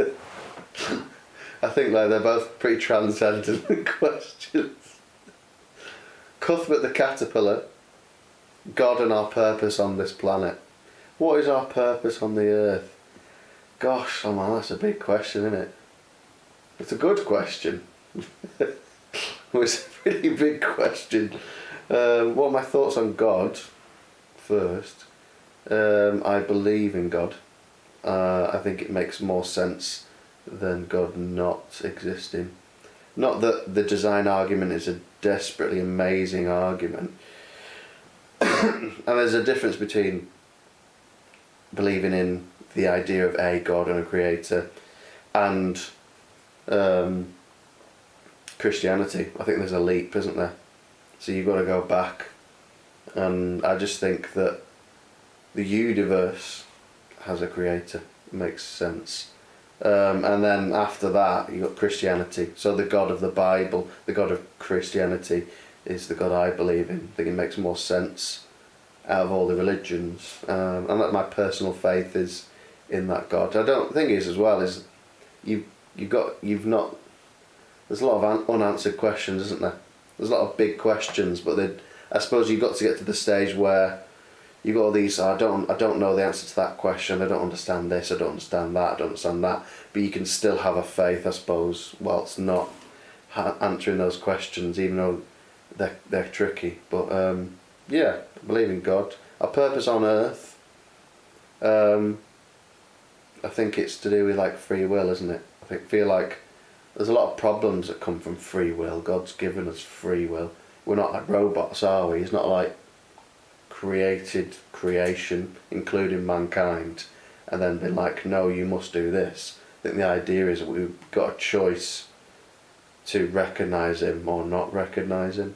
I think like they're both pretty transcendent questions. Cuthbert the Caterpillar, God and our purpose on this planet. What is our purpose on the earth? Gosh, oh man, that's a big question, isn't it? It's a good question. It's a really big question. What are my thoughts on God? First, I believe in God. I think it makes more sense than God not existing. Not that the design argument is a desperately amazing argument. And there's a difference between believing in the idea of a God and a creator and Christianity. I think there's a leap, isn't there? So you've got to go back. And I just think that the universe has a creator. It makes sense. And then after that, you've got Christianity. So the God of the Bible, the God of Christianity, is the God I believe in. I think it makes more sense out of all the religions. And that my personal faith is in that God. I don't think is as well is you've not. There's a lot of unanswered questions, isn't there? There's a lot of big questions, but I suppose you've got to get to the stage where you've got all these. I don't know the answer to that question. I don't understand this. I don't understand that. I don't understand that. But you can still have a faith, I suppose, whilst not answering those questions, even though they're tricky. But yeah, I believe in God. Our purpose on earth. I think it's to do with like free will, isn't it? Feel like there's a lot of problems that come from free will. God's given us free will. We're not like robots, are we? He's not like created creation, including mankind, and then been like, no, you must do this. I think the idea is that we've got a choice to recognise him or not recognise him.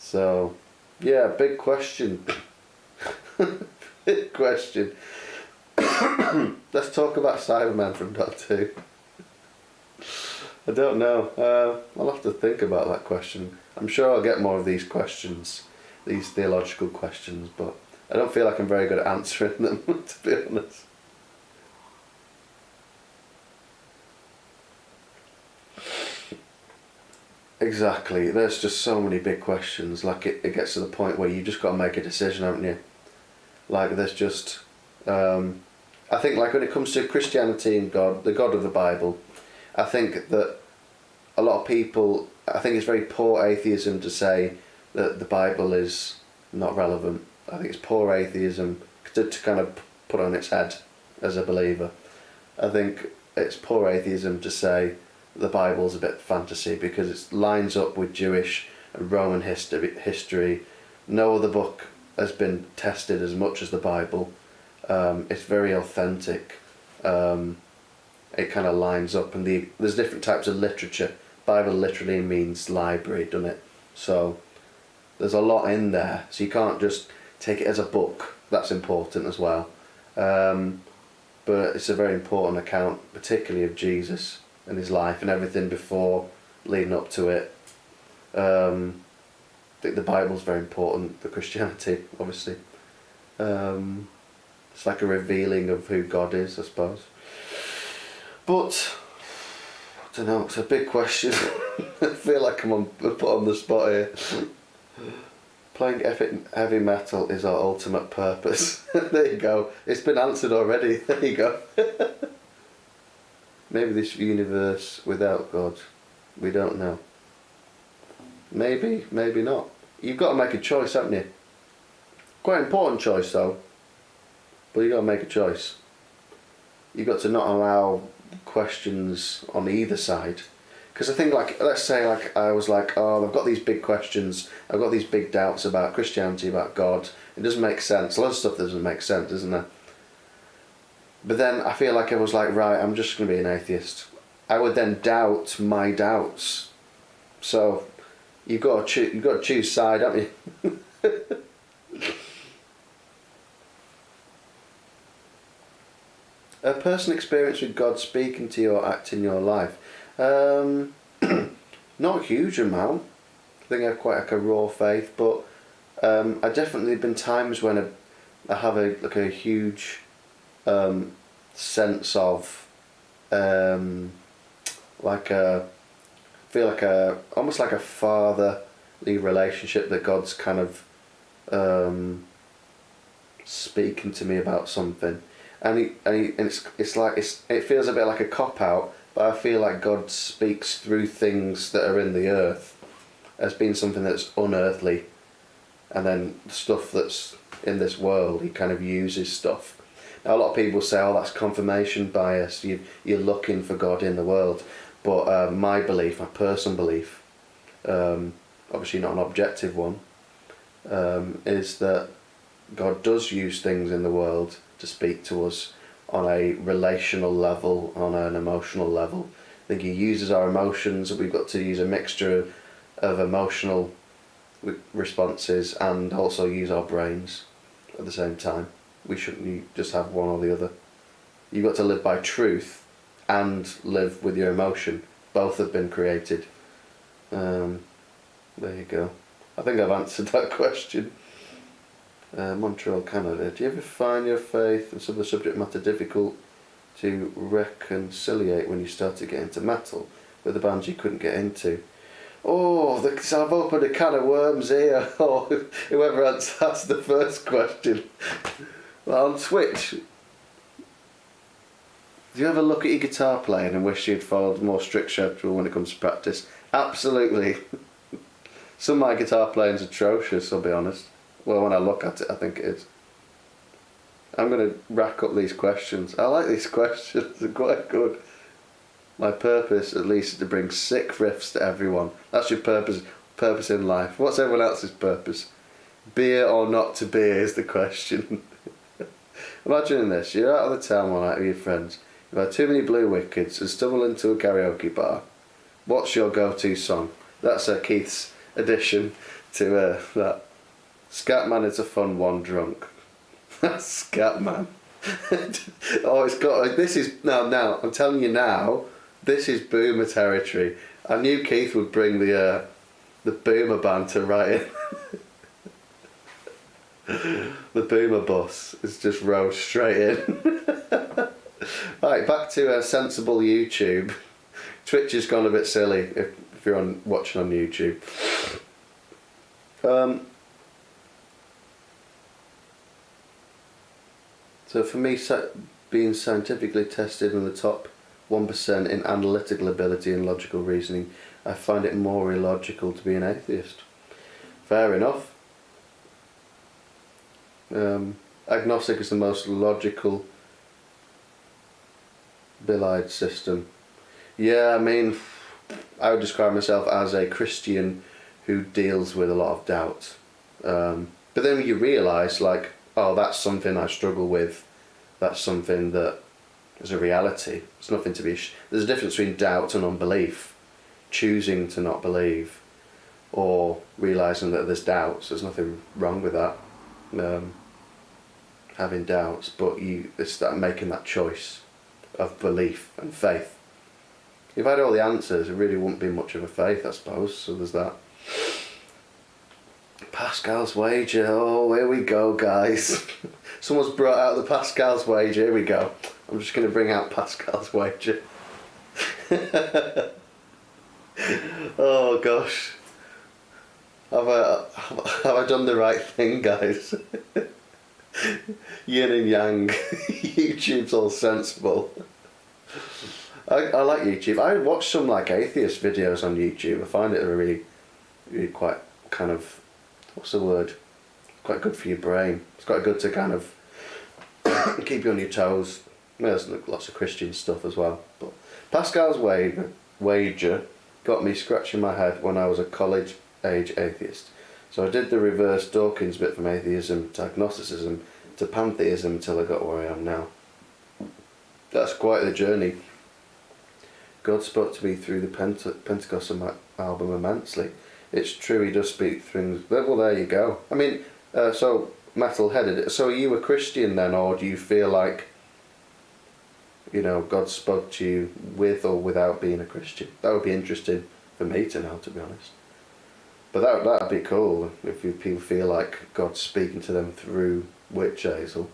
So, yeah, big question. Big question. Let's talk about Cyberman from Doctor Who. I don't know. I'll have to think about that question. I'm sure I'll get more of these questions, these theological questions, but I don't feel like I'm very good at answering them, to be honest. Exactly. There's just so many big questions. Like it gets to the point where you just got to make a decision, haven't you? Like there's just, I think like when it comes to Christianity and God, the God of the Bible, I think that a lot of people, I think it's very poor atheism to say that the Bible is not relevant. I think it's poor atheism to kind of put on its head as a believer. I think it's poor atheism to say the Bible's a bit fantasy because it lines up with Jewish and Roman history. No other book has been tested as much as the Bible. It's very authentic. It kind of lines up, and there's different types of literature. Bible literally means library, doesn't it? So there's a lot in there. So you can't just take it as a book. That's important as well. But it's a very important account, particularly of Jesus and his life and everything before, leading up to it. I think the Bible's very important for Christianity, obviously. It's like a revealing of who God is, I suppose. But I don't know, it's a big question. I feel like I'm put on the spot here. Playing heavy metal is our ultimate purpose. There you go. It's been answered already. There you go. Maybe this universe without God. We don't know. Maybe, maybe not. You've got to make a choice, haven't you? Quite an important choice though. But you've got to make a choice. You've got to not allow questions on either side. Because I think, like, let's say, like, I was like, oh, I've got these big questions, I've got these big doubts about Christianity, about God. It doesn't make sense. A lot of stuff doesn't make sense, isn't there? But then I feel like I was like, right, I'm just going to be an atheist. I would then doubt my doubts. So you've got to choose side, haven't you? A personal experience with God speaking to you or acting in your life. Not a huge amount. I think I have quite like a raw faith, but I definitely been times when I have a huge sense of almost like a fatherly relationship, that God's kind of speaking to me about something, and it feels a bit like a cop out. But I feel like God speaks through things that are in the earth as being something that's unearthly, and then stuff that's in this world, he kind of uses stuff. Now a lot of people say, oh, that's confirmation bias, you're looking for God in the world. But my belief, my personal belief, obviously not an objective one, is that God does use things in the world to speak to us on a relational level, on an emotional level. I think he uses our emotions. We've got to use a mixture of emotional responses and also use our brains at the same time. We shouldn't just have one or the other. You've got to live by truth and live with your emotion. Both have been created. There you go. I think I've answered that question. Montreal, Canada. Do you ever find your faith and some of the subject matter difficult to reconciliate when you start to get into metal with the bands you couldn't get into? Oh, I've opened a can of worms here. Oh, whoever asked the first question. Well, on Twitch, do you ever look at your guitar playing and wish you'd followed a more strict schedule when it comes to practice? Absolutely. Some of my guitar playing's atrocious, I'll be honest. Well, when I look at it, I think it is. I'm going to rack up these questions. I like these questions, they're quite good. My purpose, at least, is to bring sick riffs to everyone. That's your purpose in life. What's everyone else's purpose? Beer or not to beer is the question. Imagine this, you're out of the town one night with your friends. You've had too many blue wickets and stumble into a karaoke bar. What's your go-to song? That's Keith's addition to that. Scatman is a fun one, drunk. Scatman. Oh, it's got. This is now. I'm telling you now. This is boomer territory. I knew Keith would bring the boomer banter right in. The boomer bus is just rode straight in. Right, back to sensible YouTube. Twitch has gone a bit silly if you're watching on YouTube. So for me, being scientifically tested in the top 1% in analytical ability and logical reasoning, I find it more illogical to be an atheist. Fair enough. Agnostic is the most logical belied system. Yeah, I mean, I would describe myself as a Christian who deals with a lot of doubt. But then you realise, like, oh, that's something I struggle with. That's something that is a reality. It's nothing to be... There's a difference between doubt and unbelief. Choosing to not believe, or realising that there's doubts. There's nothing wrong with that. Having doubts, but it's that making that choice of belief and faith. If you had all the answers, it really wouldn't be much of a faith, I suppose. So there's that. Pascal's wager. Oh, here we go, guys. Someone's brought out the Pascal's wager. Here we go. I'm just going to bring out Pascal's wager. Oh gosh. Have I done the right thing, guys? Yin and yang. YouTube's all sensible. I like YouTube. I watch some like atheist videos on YouTube. I find it really quite kind of, what's the word? Quite good for your brain. It's quite good to kind of keep you on your toes. There's lots of Christian stuff as well. But Pascal's wager got me scratching my head when I was a college age atheist. So I did the reverse Dawkins bit from atheism to agnosticism to pantheism until I got where I am now. That's quite the journey. God spoke to me through the Pentecostal album immensely. It's true, he does speak things. Well, there you go. I mean, so metal-headed. So are you a Christian then, or do you feel like, you know, God spoke to you with or without being a Christian? That would be interesting for me to know, to be honest. But that'd be cool if people feel like God's speaking to them through witch hazel.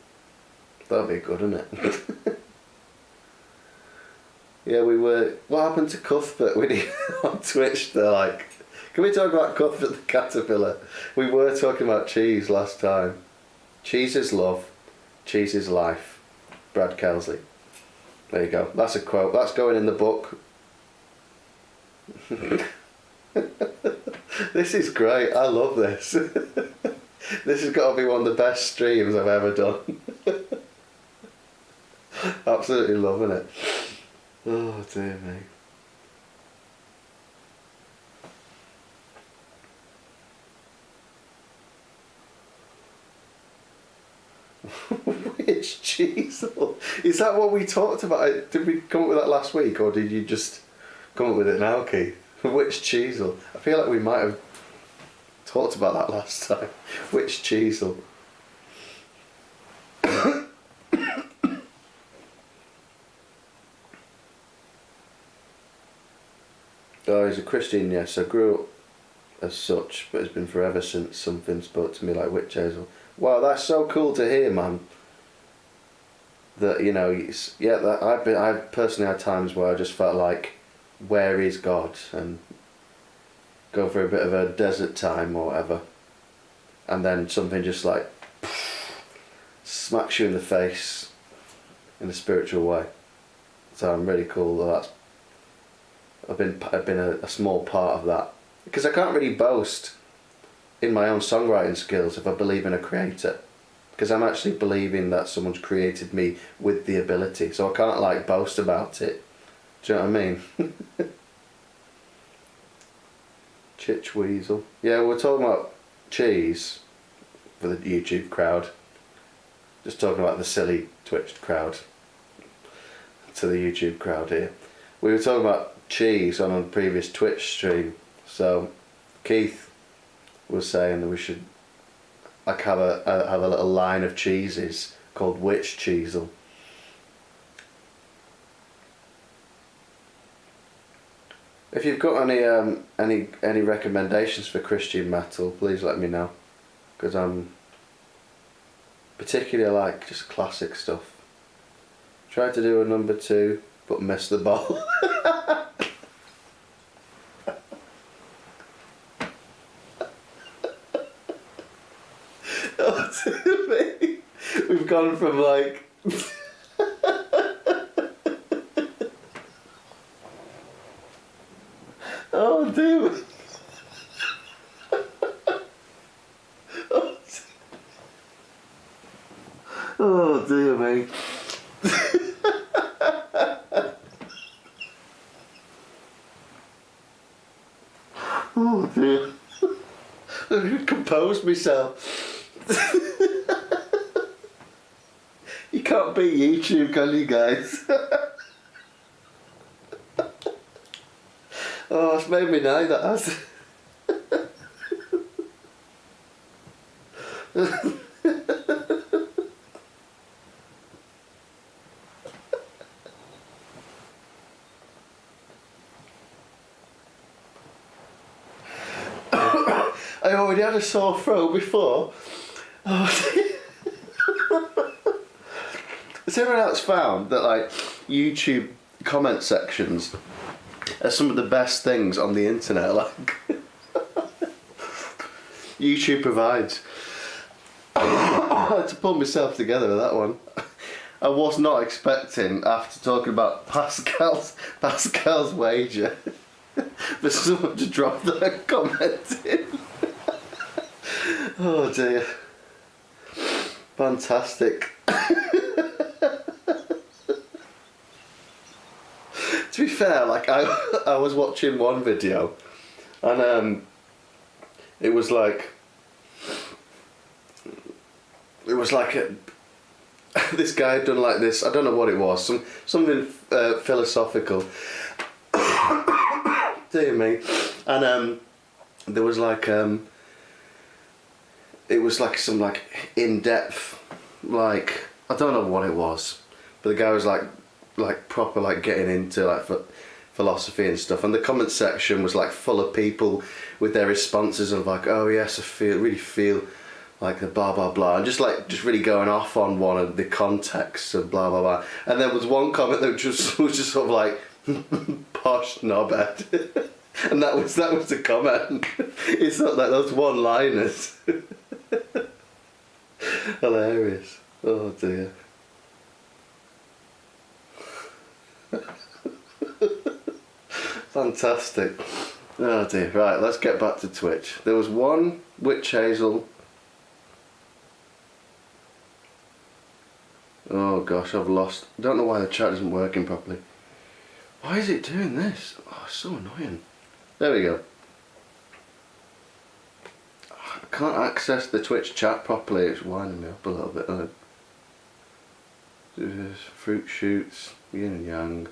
That'd be good, wouldn't it? Yeah, we were... What happened to Cuthbert when he on Twitch? They're like... Can we talk about Cuthbert the caterpillar? We were talking about cheese last time. Cheese is love. Cheese is life. Brad Kelsley. There you go. That's a quote. That's going in the book. This is great. I love this. This has got to be one of the best streams I've ever done. Absolutely loving it. Oh dear me. Which cheesel? Is that what we talked about? Did we come up with that last week, or did you just come up with it now, Keith? Which cheesel? I feel like we might have talked about that last time. Which cheesel? Oh, he's a Christian, yes. I grew up as such, but it's been forever since something spoke to me like witch hazel. Wow, that's so cool to hear, man. That, you know, I've personally had times where I just felt like, where is God? And go for a bit of a desert time or whatever. And then something just like smacks you in the face in a spiritual way. So I'm really cool that I've been a small part of that. Because I can't really boast in my own songwriting skills if I believe in a creator. Because I'm actually believing that someone's created me with the ability. So I can't like boast about it. Do you know what I mean? Chitch Weasel. Yeah, we're talking about cheese for the YouTube crowd. Just talking about the silly Twitch crowd. To the YouTube crowd here. We were talking about cheese on a previous Twitch stream. So Keith was saying that we should like have a little line of cheeses called Witch Cheesel. If you've got any recommendations for Christian metal, please let me know, because I'm particularly like just classic stuff. Tried to do a number 2, but missed the ball. Oh, dear me. We've gone from like Oh dear. Oh dear me. Oh dear. I've composed myself. You can't beat YouTube, can you guys? Oh, it's made me know that has. I already had a sore throat before. Oh. Has anyone else found that like YouTube comment sections are some of the best things on the internet? Like YouTube provides. I had to pull myself together with that one. I was not expecting, after talking about Pascal's wager, for someone to drop that comment in. Oh dear. Fantastic. To be fair, like I was watching one video and it was like this guy had done like this, I don't know what it was, something philosophical. Dear me. And there was like it was like some like in-depth, like I don't know what it was, but the guy was like proper like getting into like philosophy and stuff, and the comment section was like full of people with their responses of like, oh yes, I really feel like the blah blah blah, and just really going off on one of the contexts of blah blah blah. And there was one comment that was just sort of like posh knobhead. And that was the comment. It's not like those one-liners. Hilarious. Oh dear. Fantastic. Oh dear. Right, let's get back to Twitch. There was one witch hazel. Oh gosh, I've lost. I don't know why the chat isn't working properly. Why is it doing this? Oh, it's so annoying. There we go. I can't access the Twitch chat properly. It's winding me up a little bit. Fruit shoots, yin and yang.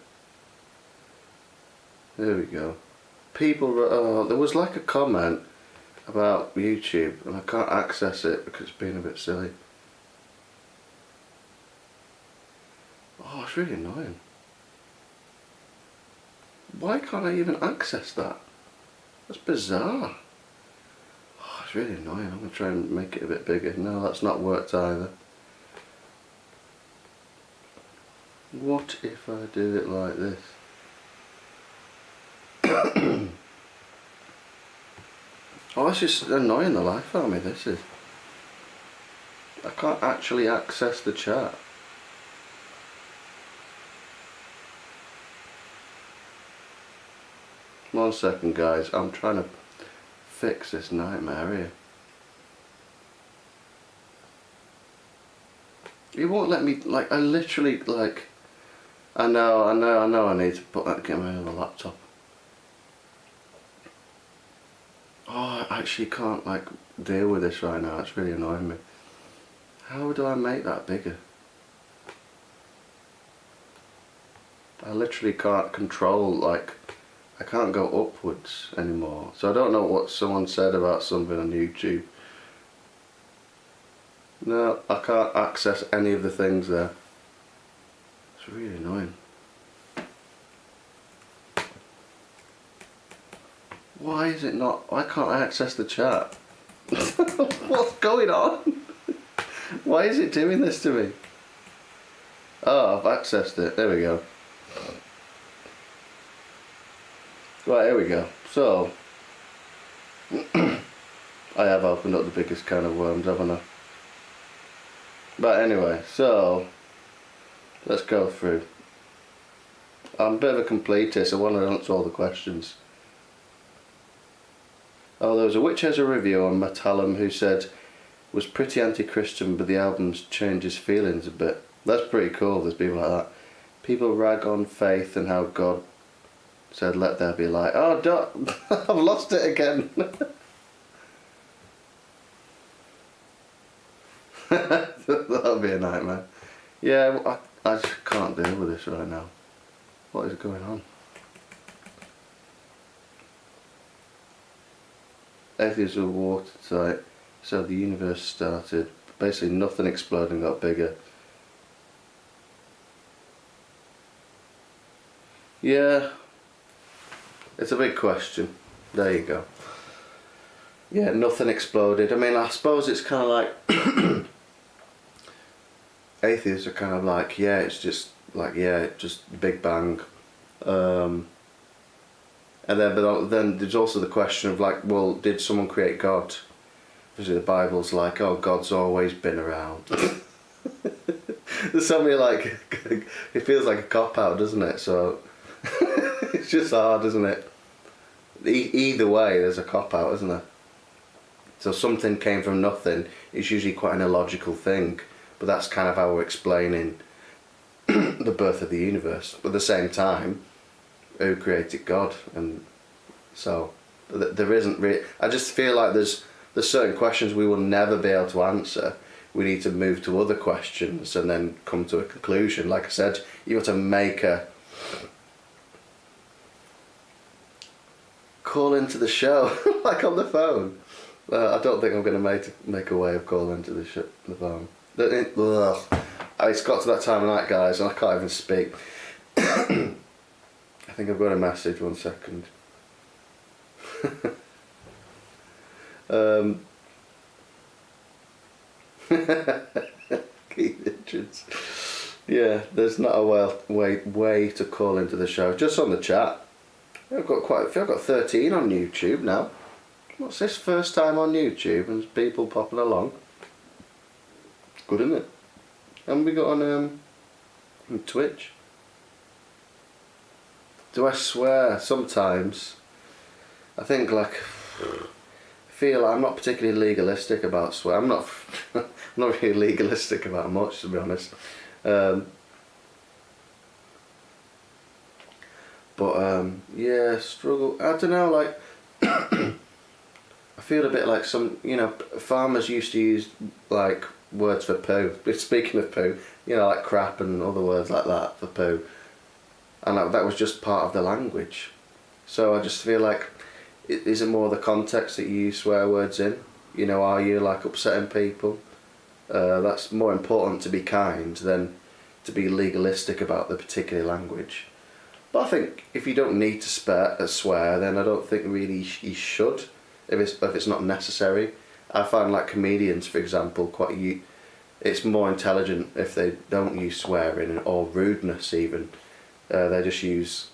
There we go. People, there was like a comment about YouTube and I can't access it because it's being a bit silly. Oh, it's really annoying. Why can't I even access that? That's bizarre. Oh, it's really annoying. I'm going to try and make it a bit bigger. No, that's not worked either. What if I do it like this? Oh, it's just annoying the life out of me, this is. I can't actually access the chat. One second guys, I'm trying to fix this nightmare here. It won't let me, like, I literally, like, I know I need to get my other laptop. Oh, I actually can't, like, deal with this right now, it's really annoying me. How do I make that bigger? I literally can't control, like, I can't go upwards anymore. So I don't know what someone said about something on YouTube. No, I can't access any of the things there. It's really annoying. Why is it not? Why can't I access the chat? What's going on? Why is it doing this to me? Oh, I've accessed it. There we go. Right, here we go. So, I have opened up the biggest can of worms, haven't I? But anyway, so, Let's go through. I'm a bit of a completist. I want to answer all the questions. Oh, there was a Witch Has a review on Matallum who said was pretty anti-Christian, but the album's changed his feelings a bit. That's pretty cool. There's people like that. People rag on faith and how God said, "Let there be light." Oh, don't! I've lost it again. That'll be a nightmare. Yeah, I just can't deal with this right now. What is going on? Atheists were watertight, so the universe started. Basically, nothing exploded and got bigger. Yeah, it's a big question. There you go. Yeah, nothing exploded. I mean, I suppose it's kind of like atheists are kind of like, yeah, it's just like, yeah, just Big Bang. And then there's also the question of like, well, did someone create God? Because the Bible's like, oh, God's always been around. There's something like, it feels like a cop-out, doesn't it? So it's just hard, isn't it? Either way, there's a cop-out, isn't there? So something came from nothing. It's usually quite an illogical thing, but that's kind of how we're explaining the birth of the universe. But at the same time, who created God? And so there isn't really. I just feel like there's certain questions we will never be able to answer. We need to move to other questions and then come to a conclusion. Like I said, you have to make a call into the show, like on the phone. I don't think I'm going to make a way of calling into the phone. It's got to that time of night, guys, and I can't even speak. I think I've got a message. 1 second. Keith Richards. Yeah, there's not a way to call into the show. Just on the chat. I've got 13 on YouTube now. What's this? First time on YouTube and there's people popping along. Good, isn't it? And we got on Twitch. Do I swear? Sometimes. I think like I feel I'm not particularly legalistic about swear. I'm not not really legalistic about much, to be honest. Yeah, struggle. I don't know, like I feel a bit like farmers used to use like words for poo. Speaking of poo, like crap and other words like that for poo, and that was just part of the language. So I just feel like, is it more the context that you use swear words in? Are you like upsetting people? That's more important to be kind than to be legalistic about the particular language. But I think if you don't need to swear, then I don't think really you should. If it's not necessary. I find like comedians, for example, it's more intelligent if they don't use swearing or rudeness even. They just use,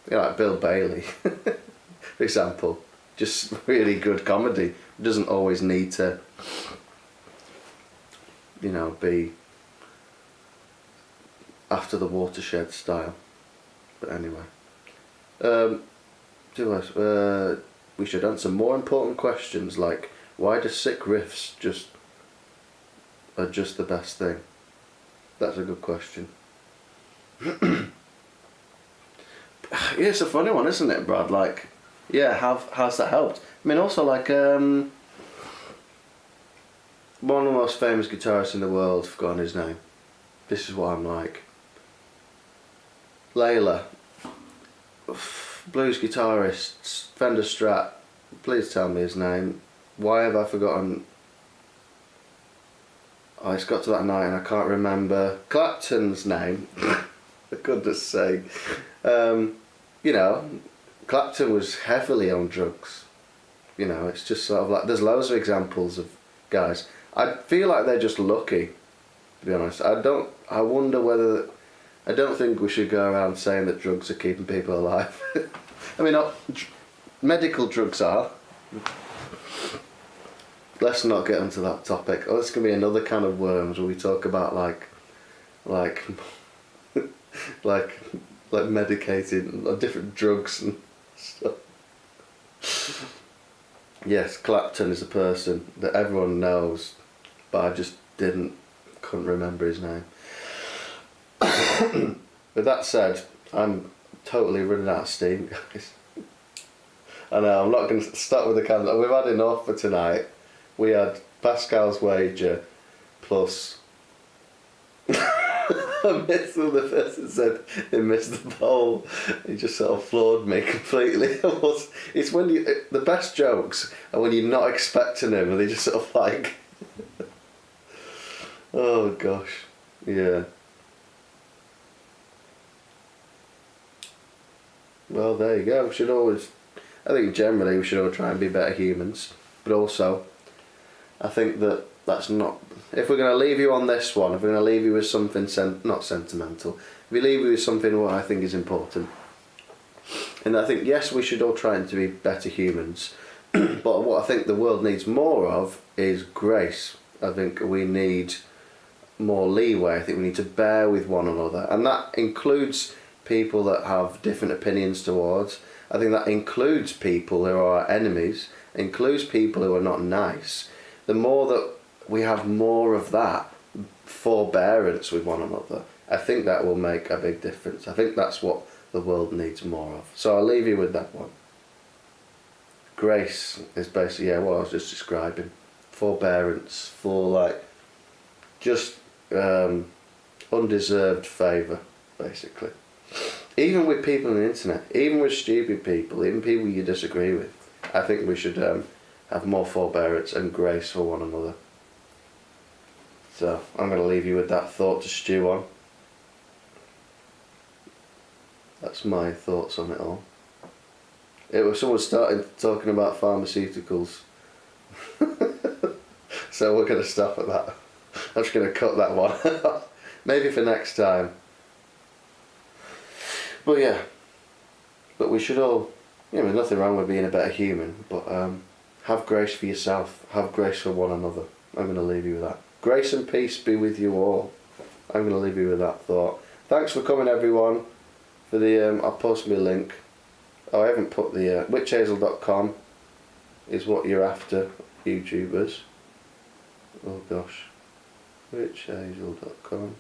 like Bill Bailey, for example, just really good comedy. It doesn't always need to, be after the watershed style. But anyway, we should answer more important questions like, why do sick riffs are just the best thing? That's a good question. Yeah, it's a funny one, isn't it, Brad? Like, yeah, how's that helped? I mean, also like one of the most famous guitarists in the world, forgotten his name. This is what I'm like. Layla, blues guitarist, Fender Strat. Please tell me his name. Why have I forgotten? Oh, it's got to that night and I can't remember Clapton's name. For goodness sake. Clapton was heavily on drugs. It's just sort of like, there's loads of examples of guys. I feel like they're just lucky, to be honest. I don't think we should go around saying that drugs are keeping people alive. I mean, medical drugs are. Let's not get into that topic. Oh, it's going to be another can of worms where we talk about like like medicating or different drugs and stuff. Yes, Clapton is a person that everyone knows, but I just couldn't remember his name. With that said, I'm totally running out of steam, guys. I know, I'm not going to start with the candle. We've had enough for tonight. We had Pascal's wager plus I missed when the person said they missed the bowl. He just sort of floored me completely. It's when the best jokes are when you're not expecting them and they just sort of like oh gosh, yeah. Well, there you go. I think generally we should all try and be better humans, but also I think that's not, if we're going to leave you on this one, if we're going to leave you with something not sentimental, if we leave you with something what I think is important, and I think yes we should all try to be better humans, but what I think the world needs more of is grace. I think we need more leeway. I think we need to bear with one another, and that includes people that have different opinions towards. I think that includes people who are our enemies, includes people who are not nice. The more that we have more of that forbearance with one another, I think that will make a big difference. I think that's what the world needs more of. So I'll leave you with that one. Grace is basically, yeah, what I was just describing. Forbearance for like just undeserved favour, basically. Even with people on the internet, even with stupid people, even people you disagree with, I think we should have more forbearance and grace for one another. So I'm going to leave you with that thought to stew on. That's my thoughts on it all. Someone started talking about pharmaceuticals. So we're going to stop at that. I'm just going to cut that one. Maybe for next time. But yeah. But we should all, there's nothing wrong with being a better human, but have grace for yourself. Have grace for one another. I'm going to leave you with that. Grace and peace be with you all. I'm going to leave you with that thought. Thanks for coming, everyone. For the I'll post me a link. Oh, I haven't put the witchhazel.com is what you're after, YouTubers. Oh gosh, witchhazel.com.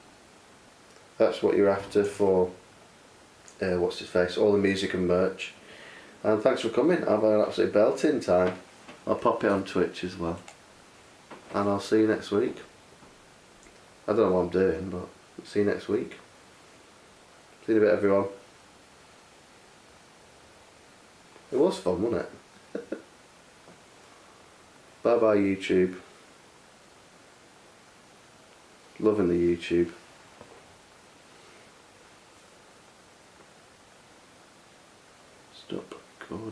That's what you're after for what's his face, all the music and merch. And thanks for coming. Have an absolute belting time. I'll pop it on Twitch as well. And I'll see you next week. I don't know what I'm doing, but see you next week. See you in a bit, everyone. It was fun, wasn't it? Bye bye, YouTube. Loving the YouTube. Stop recording.